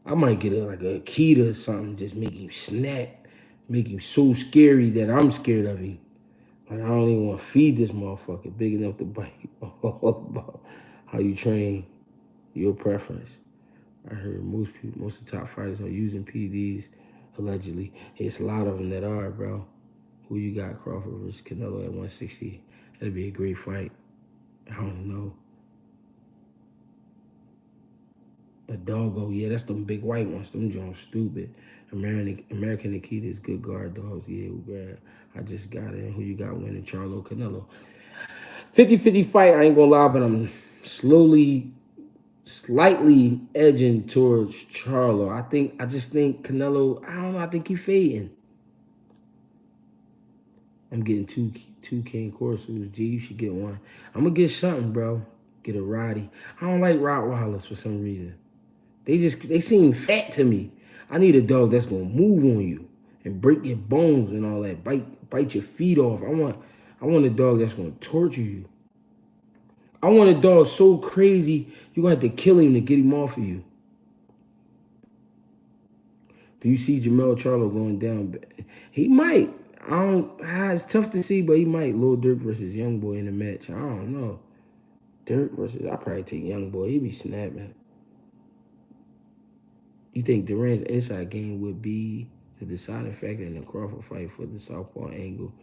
I might get like a Akita or something. Just make him snap. Make him so scary that I'm scared of him. Like I don't even want to feed this motherfucker big enough to bite. How you train? Your preference. I heard most of the top fighters are using PDs, allegedly. It's a lot of them that are, bro. Who you got, Crawford versus Canelo at 160? That'd be a great fight. I don't know. A doggo, yeah, that's them big white ones. Them Jones stupid. American Nikita is good guard dogs. Yeah, I just got in. Who you got winning? Charlo, Canelo. 50-50 fight, I ain't gonna lie, but I'm slightly edging towards Charlo. I just think Canelo, I don't know, I think he's fading. I'm getting two King Corsos. G, you should get one. I'm gonna get something, bro. Get a Roddy. I don't like Rottweilers for some reason. They seem fat to me. I need a dog that's gonna move on you and break your bones and all that. Bite your feet off. I want a dog that's gonna torture you. I want a dog so crazy you're gonna have to kill him to get him off of you. Do you see Jermell Charlo going down? He might. I don't. It's tough to see, but he might. Lil Durk versus Young Boy in the match. I don't know. Durk versus. I probably take Young Boy. He be snapping. You think Duran's inside game would be the deciding factor in the Crawford fight for the southpaw angle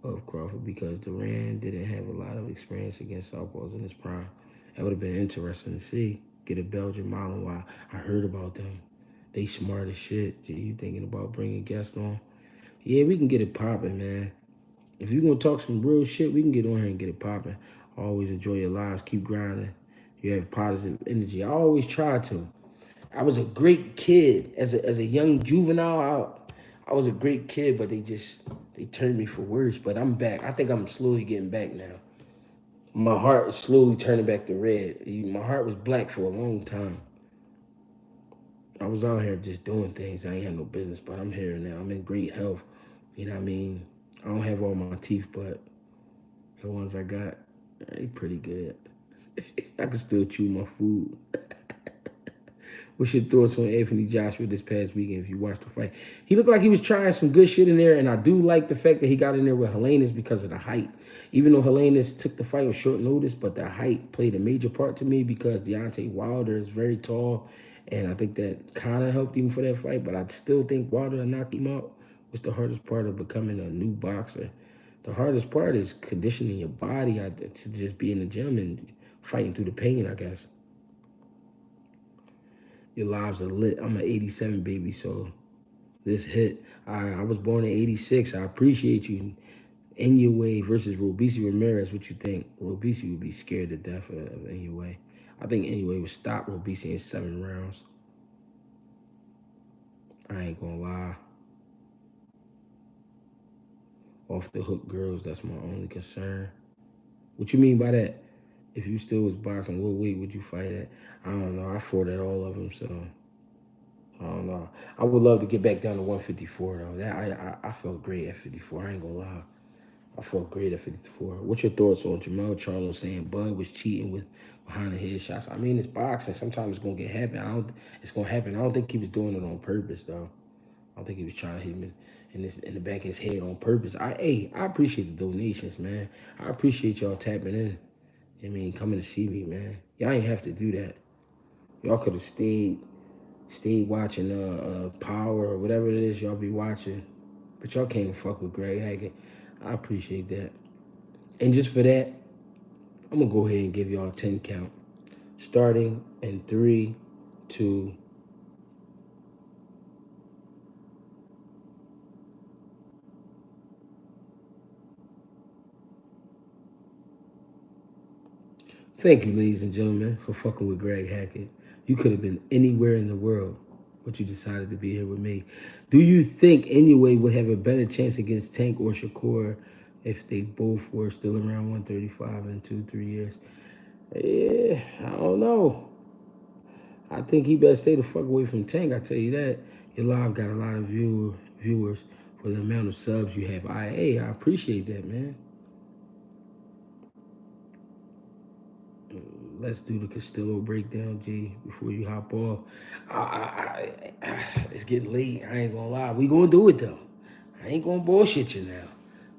of Crawford because Duran didn't have a lot of experience against southpaws in his prime. That would have been interesting to see. Get a Belgian Malinois. I heard about them. They smart as shit. You thinking about bringing guests on? Yeah, we can get it popping, man. If you're gonna talk some real shit, we can get on here and get it popping. Always enjoy your lives. Keep grinding. You have positive energy. I always try to. I was a great kid as a young juvenile. I was a great kid, but they turned me for worse. But I'm back. I think I'm slowly getting back now. My heart is slowly turning back to red. My heart was black for a long time. I was out here just doing things I ain't had no business, but I'm here now. I'm in great health. You know what I mean? I don't have all my teeth, but the ones I got, they pretty good. I can still chew my food. What's your thoughts on Anthony Joshua this past weekend if you watched the fight? He looked like he was trying some good shit in there, and I do like the fact that he got in there with Helenius because of the height. Even though Helenius took the fight with short notice, but the height played a major part to me because Deontay Wilder is very tall, and I think that kind of helped him for that fight, but I still think Wilder knocked him out was the hardest part of becoming a new boxer. The hardest part is conditioning your body to just be in the gym and fighting through the pain, I guess. Your lives are lit. I'm an 87 baby, so this hit. I was born in 86. I appreciate you. Inoue versus Robeisy Ramirez. What you think? Robeisy would be scared to death of Inoue. I think Inoue would stop Robeisy in 7 rounds. I ain't gonna lie. Off the hook girls, that's my only concern. What you mean by that? If you still was boxing, what weight would you fight at? I don't know. I fought at all of them, so I don't know. I would love to get back down to 154 though. That I felt great at 54. I ain't gonna lie. I felt great at 54. What's your thoughts on Jermell Charlo saying Bud was cheating with behind the head shots? I mean, it's boxing. Sometimes it's gonna get happen. It's gonna happen. I don't think he was doing it on purpose though. I don't think he was trying to hit him in the back of his head on purpose. I appreciate the donations, man. I appreciate y'all tapping in. I mean, coming to see me, man. Y'all ain't have to do that. Y'all could have stayed watching Power or whatever it is y'all be watching. But y'all came to fuck with Greg Hackett. I appreciate that. And just for that, I'm gonna go ahead and give y'all a 10 count. Starting in 3, 2. Thank you, ladies and gentlemen, for fucking with Greg Hackett. You could have been anywhere in the world, but you decided to be here with me. Do you think Inoue would have a better chance against Tank or Shakur if they both were still around 135 in 2-3 years? Yeah, I don't know. I think he better stay the fuck away from Tank. I tell you that. Your live got a lot of viewers for the amount of subs you have. I appreciate that, man. Let's do the Castillo breakdown, G, before you hop off. It's getting late. I ain't gonna lie. We gonna do it though. I ain't gonna bullshit you now.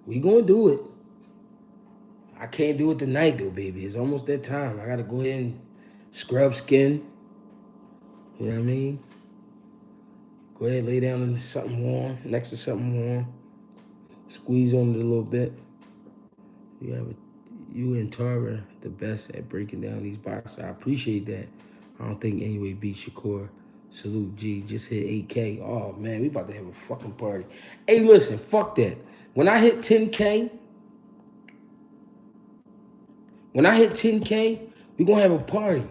We gonna do it. I can't do it tonight though, baby. It's almost that time. I gotta go ahead and scrub skin. You know what I mean? Go ahead, lay down in something warm, next to something warm. Squeeze on it a little bit. You and Tara the best at breaking down these boxes. I appreciate that. I don't think Inoue beat Shakur. Salute, G. Just hit 8K. Oh, man, we about to have a fucking party. Hey, listen, fuck that. When I hit 10K, we gonna have a party.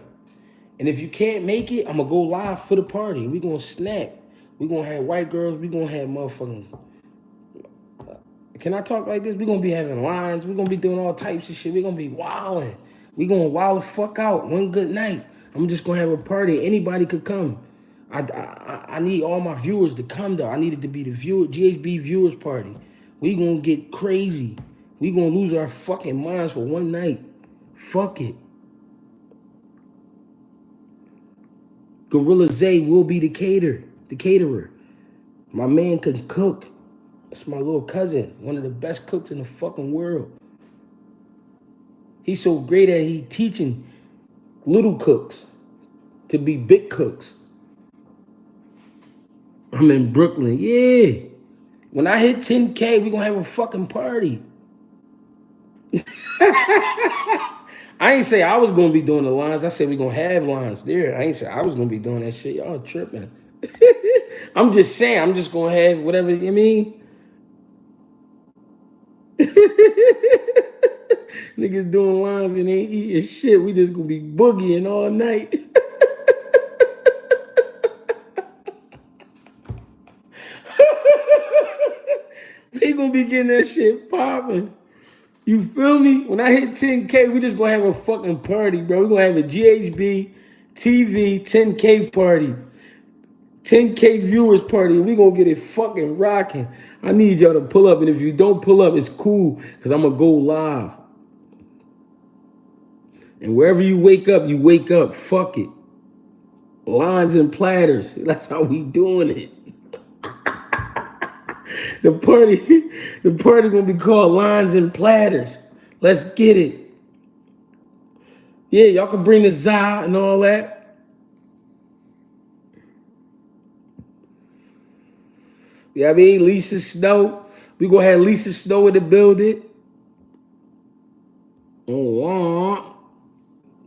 And if you can't make it, I'm gonna go live for the party. We gonna snap. We gonna have white girls. We gonna have motherfucking... Can I talk like this? We gonna be having lines. We gonna be doing all types of shit. We gonna be wilding. We gonna wild the fuck out. One good night. I'm just gonna have a party. Anybody could come. I need all my viewers to come though. I needed to be the GHB viewers party. We gonna get crazy. We gonna lose our fucking minds for one night. Fuck it. Gorilla Zay will be the caterer. My man can cook. That's my little cousin, one of the best cooks in the fucking world. He's so great at he teaching little cooks to be big cooks. I'm in Brooklyn, yeah. When I hit 10K, we gonna have a fucking party. I ain't say I was gonna be doing the lines. I said we gonna have lines there. I ain't say I was gonna be doing that shit. Y'all tripping. I'm just saying, I'm just gonna have whatever, you mean? Niggas doing lines and ain't eating shit. We just gonna be boogieing all night. They gonna be getting that shit popping. You feel me? When I hit 10K, we just gonna have a fucking party, bro. We gonna have a GHB TV 10K party. 10K viewers party, and we gonna get it fucking rocking. I need y'all to pull up, and if you don't pull up, it's cool, because I'm gonna go live. And wherever you wake up, you wake up. Fuck it. Lines and platters. That's how we doing it. The party gonna be called Lines and Platters. Let's get it. Yeah, y'all can bring the za and all that. Yeah, I mean, Lisa Snow. We gonna have Lisa Snow in the building. Oh,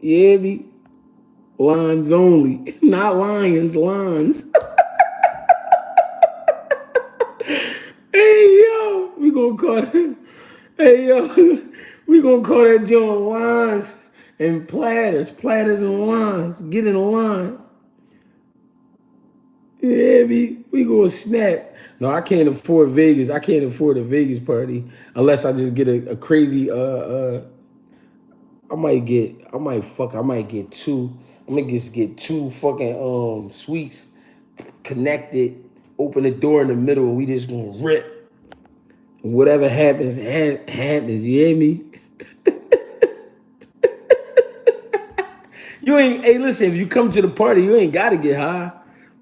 yeah, me. Lines only, not lions, lines. Hey yo, we gonna call that. Hey yo, we gonna call that joint lines and platters, platters and lines. Get in line. Yeah, we gonna snap. No, I can't afford Vegas. I can't afford a Vegas party unless I just get a crazy. I might get two. I'm gonna just get two fucking suites connected. Open the door in the middle, and we just gonna rip. Whatever happens, happens. You hear me? You ain't. Hey, listen. If you come to the party, you ain't gotta get high.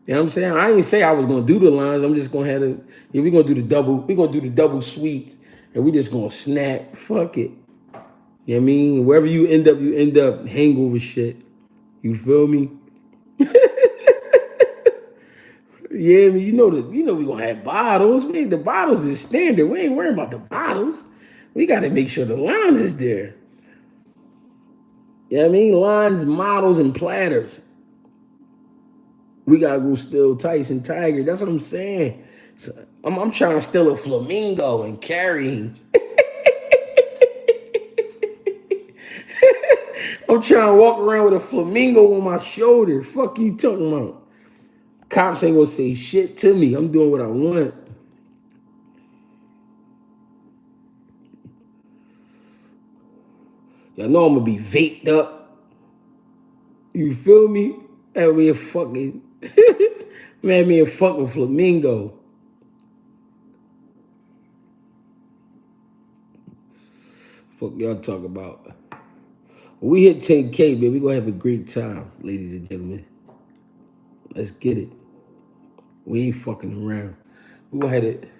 You know what I'm saying? I ain't say I was gonna do the lines. I'm just gonna have to. Yeah, we gonna do the double. We gonna do the double suites, and we just gonna snap. Fuck it. You know what I mean? Wherever you end up hangover shit. You feel me? Yeah, I mean, you know we gonna have bottles. The bottles is standard. We ain't worrying about the bottles. We gotta make sure the lines is there. You know what I mean? Lines, models, and platters. We gotta go steal Tyson Tiger. That's what I'm saying. So, I'm trying to steal a flamingo and carry him. I'm trying to walk around with a flamingo on my shoulder. Fuck you talking about? Cops ain't gonna say shit to me. I'm doing what I want. Y'all know I'm gonna be vaped up. You feel me? Have me a fucking man, me a fucking flamingo. Fuck y'all talk about. When we hit 10K, man, we gonna have a great time, ladies and gentlemen. Let's get it. We ain't fucking around. We gonna have it.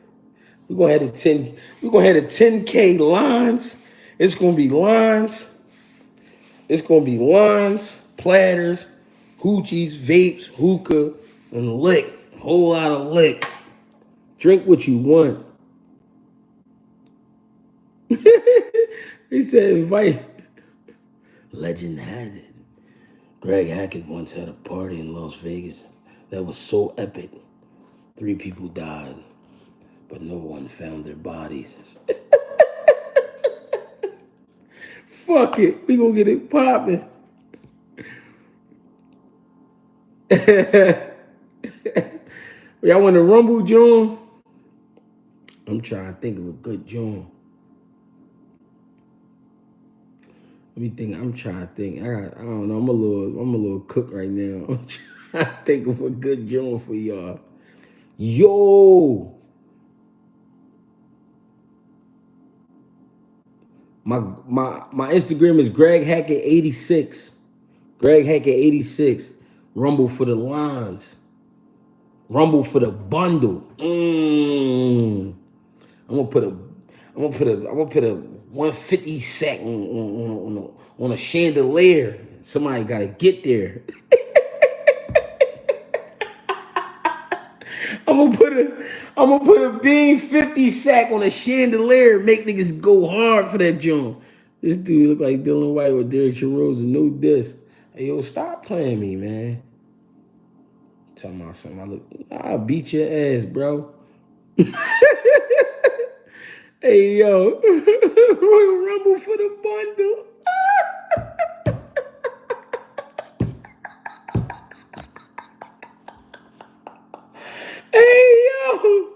We gonna have the 10. We gonna have the 10K lines. It's gonna be lines. It's gonna be lines, platters, hoochies, vapes, hookah, and lick. Whole lot of lick. Drink what you want. He said, invite. Legend had it. Greg Hackett once had a party in Las Vegas that was so epic. 3 people died, but no one found their bodies. Fuck it. We gonna get it popping. Y'all want to rumble, John? I'm trying to think of a good John. Let me think. I'm trying to think. I don't know. I'm a little cook right now. I'm trying to think of a good John for y'all. Yo. My Instagram is Greg Hackett 86. Greg Hackett 86. Rumble for the lines. Rumble for the bundle. I'm gonna put a 150 sack on a chandelier. Somebody gotta get there. I'm gonna put a bean 50 sack on a chandelier, make niggas go hard for that joint. This dude look like Dylan White with Derek Charoza, no diss. Hey yo, stop playing me, man. Talking about something. I'll beat your ass, bro. Hey, yo. Royal Rumble for the bundle. Hey, yo.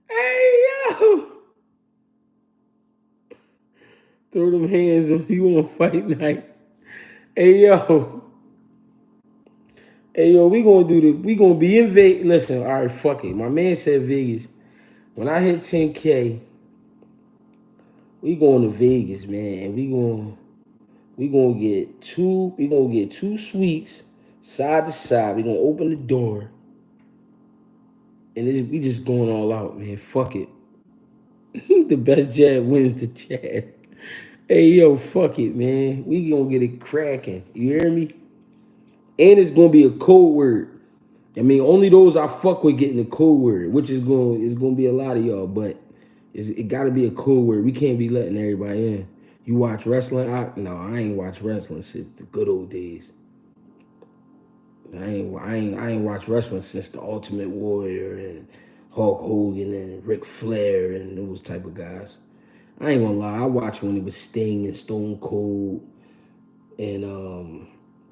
Hey, yo. Throw them hands if you want fight night. Hey, yo. Hey, yo, we gonna be in Vegas. Listen, all right, fuck it. My man said Vegas. When I hit 10K, we going to Vegas, man. And we gonna get two suites side to side. We gonna open the door. And we just going all out, man. Fuck it. The best jab wins the jab. Hey, yo, fuck it, man. We gonna get it cracking. You hear me? And it's gonna be a code word. I mean, only those I fuck with getting the code word, which is gonna be a lot of y'all, but it gotta be a code word. We can't be letting everybody in. You watch wrestling? No, I ain't watch wrestling since the good old days. I ain't watched wrestling since the Ultimate Warrior and Hulk Hogan and Ric Flair and those type of guys. I ain't gonna lie, I watched when it was Sting and Stone Cold and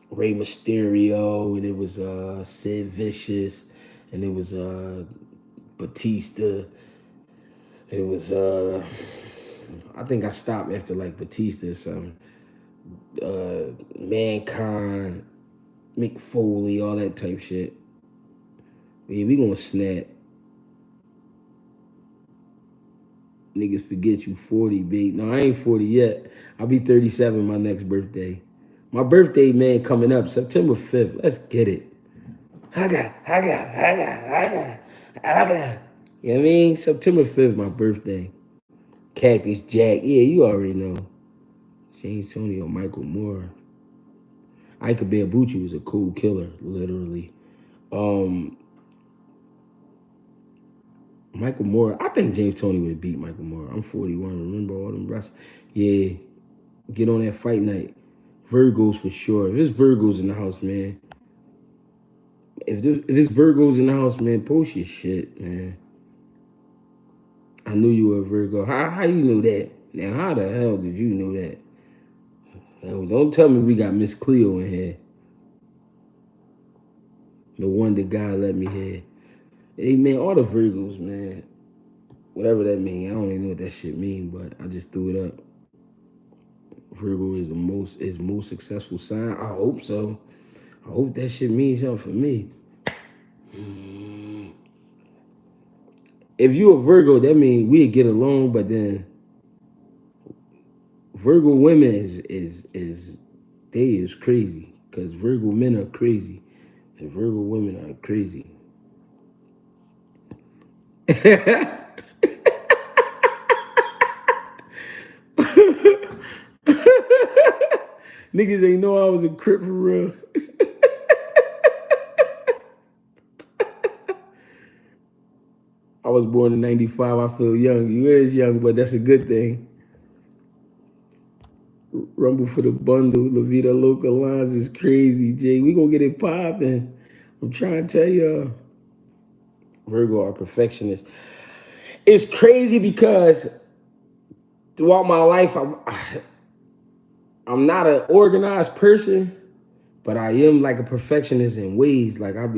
Rey Mysterio, and it was Sid Vicious, and it was Batista. It was I think I stopped after like Batista or something. Mankind, Mick Foley, all that type shit. Yeah, we gonna snap. Niggas forget you 40, B. No, I ain't 40 yet. I'll be 37 my next birthday. My birthday, man, coming up September 5th. Let's get it. I got. You know what I mean? September 5th, my birthday. Cactus Jack. Yeah, you already know. James Tony or Michael Moore. Ike Bambucci was a cool killer, literally. Michael Moore. I think James Tony would have beat Michael Moore. I'm 41. Remember all them wrestlers? Yeah. Get on that fight night. Virgos for sure. If there's Virgos in the house, man. If there's Virgos in the house, man, post your shit, man. I knew you were a Virgo. How you knew that? Now, how the hell did you know that? Now, don't tell me we got Miss Cleo in here. The one that God let me hear. Hey, man, all the Virgos, man. Whatever that means. I don't even know what that shit mean, but I just threw it up. Virgo is most successful sign. I hope so. I hope that shit means something for me. If you a Virgo, that means we'd get along, but then Virgo women is crazy. Because Virgo men are crazy. And Virgo women are crazy. Niggas ain't know I was a Crip for real. I was born in 95. I feel young. You is young, but that's a good thing. Rumble for the bundle. La Vida Loca Lines is crazy, Jay. We gonna get it popping. I'm trying to tell y'all. Virgo are perfectionists. It's crazy because throughout my life, I'm not an organized person, but I am like a perfectionist in ways. Like I'll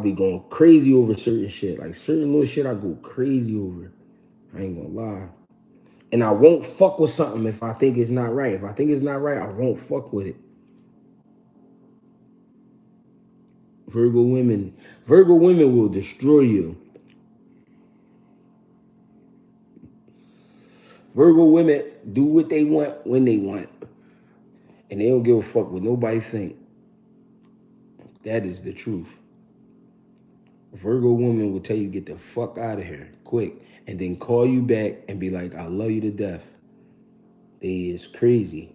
be going crazy over certain shit. Like certain little shit I go crazy over. I ain't gonna lie. And I won't fuck with something if I think it's not right. If I think it's not right, I won't fuck with it. Virgo women will destroy you. Virgo women do what they want when they want. And they don't give a fuck what nobody think. That is the truth. Virgo woman will tell you get the fuck out of here quick and then call you back and be like, I love you to death. They is crazy.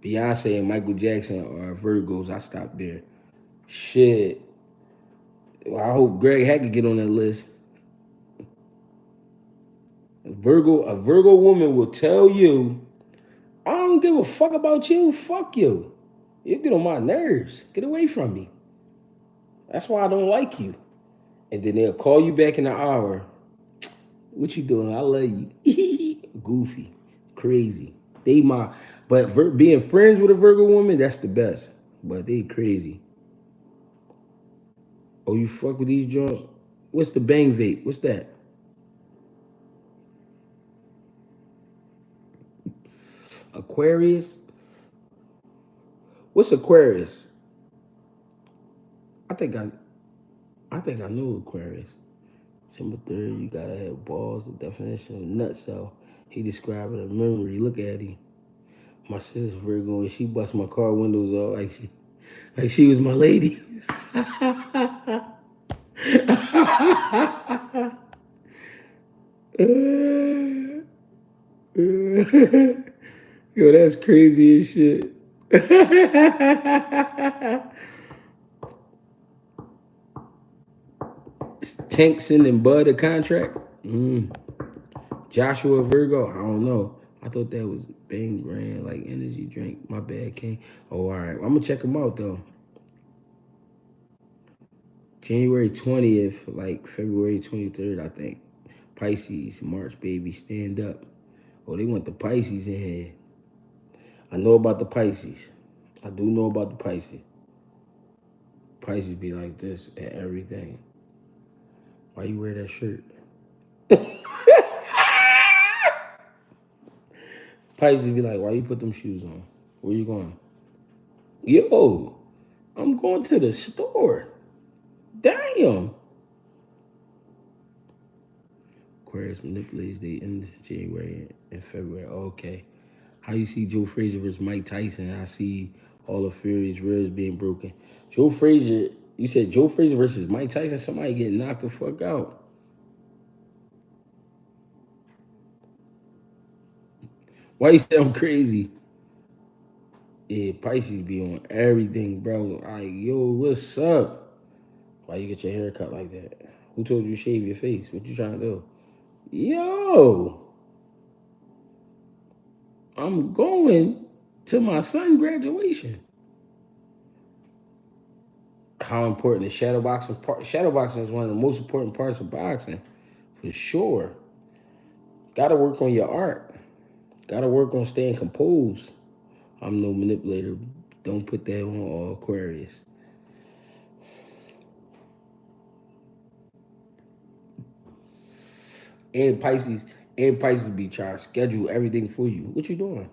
Beyonce and Michael Jackson are Virgos. I stopped there. Shit. Well, I hope Greg Hackett get on that list. A Virgo woman will tell you, I don't give a fuck about you. Fuck you. You get on my nerves. Get away from me. That's why I don't like you. And then they'll call you back in an hour. What you doing? I love you. Goofy. Crazy. They my, but being friends with a Virgo woman, that's the best. But they crazy. Oh, you fuck with these joints? What's the bang vape? What's that? Aquarius? What's Aquarius? I think I know Aquarius. December 3rd, you gotta have balls. The definition of nutshell. He described it a memory. Look at him. My sister's Virgo and she bust my car windows off like she was my lady. Yo, that's crazy as shit. Tankson and Bud a contract? Joshua Virgo? I don't know. I thought that was Bang Brand, like energy drink. My bad, King. Oh, all right. I'm gonna check them out though. January 20th, like February 23rd, I think. Pisces, March, baby, stand up. Oh, they want the Pisces in here. I know about the Pisces. I do know about the Pisces. Pisces be like this at everything. Why you wear that shirt? Pisces be like, why you put them shoes on? Where you going? Yo, I'm going to the store. Damn. Aquarius manipulates the end of January and February. Okay. How you see Joe Frazier versus Mike Tyson? I see all of Fury's ribs being broken. Joe Frazier, you said Joe Frazier versus Mike Tyson? Somebody getting knocked the fuck out. Why you sound crazy? Yeah, Pisces be on everything, bro. Like, yo, what's up? Why you get your hair cut like that? Who told you to shave your face? What you trying to do? Yo, I'm going to my son's graduation. How important is shadowboxing? Shadowboxing is one of the most important parts of boxing, for sure. Got to work on your art. Got to work on staying composed. I'm no manipulator. Don't put that on all Aquarius. And Pisces be trying to schedule everything for you. What you doing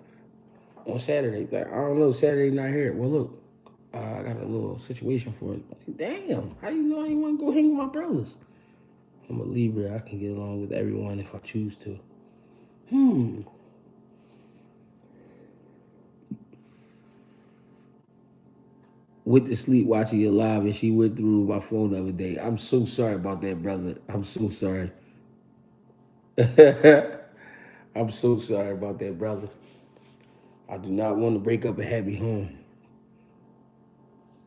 on Saturday? Like, I don't know, Saturday not here. Well, look, I got a little situation for it. Like, damn, how you know I ain't want to go hang with my brothers? I'm a Libra. I can get along with everyone if I choose to. Went to sleep watching you live and she went through my phone the other day. I'm so sorry about that, brother. I'm so sorry. I'm so sorry about that, brother. I do not want to break up a happy home.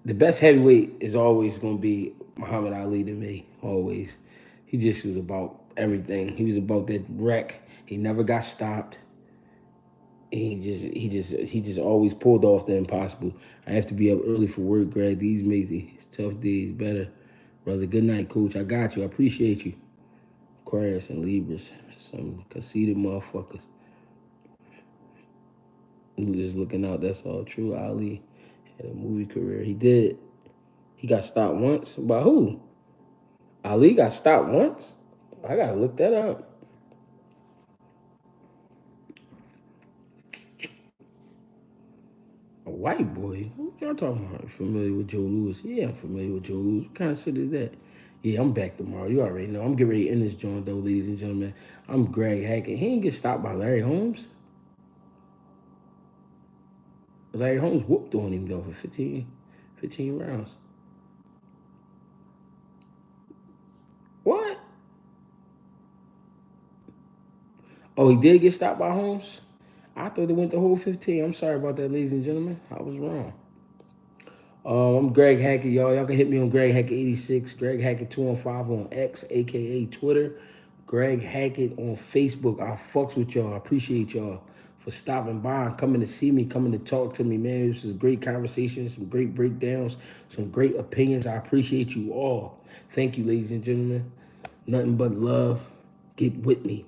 The best heavyweight is always going to be Muhammad Ali to me, always. He just was about everything. He was about that wreck. He never got stopped. He just always pulled off the impossible. I have to be up early for work, Greg. These make these tough days better. Brother, good night, coach. I got you. I appreciate you. Aquarius and Libras, some conceited motherfuckers. Just looking out, that's all true. Ali had a movie career. He did. He got stopped once. By who? Ali got stopped once? I gotta look that up. A white boy? What y'all talking about? Familiar with Joe Louis? Yeah, I'm familiar with Joe Louis. What kind of shit is that? Yeah, I'm back tomorrow. You already know. I'm getting ready to end this joint, though, ladies and gentlemen. I'm Greg Hackett. He didn't get stopped by Larry Holmes. Larry Holmes whooped on him, though, for 15 rounds. What? Oh, he did get stopped by Holmes? I thought it went the whole 15. I'm sorry about that, ladies and gentlemen. I was wrong. I'm Greg Hackett, y'all. Y'all can hit me on Greg Hackett 86, Greg Hackett 215 on X, aka Twitter, Greg Hackett on Facebook. I fucks with y'all. I appreciate y'all for stopping by and coming to see me, coming to talk to me, man. This is great conversation, some great breakdowns, some great opinions. I appreciate you all. Thank you, ladies and gentlemen. Nothing but love. Get with me.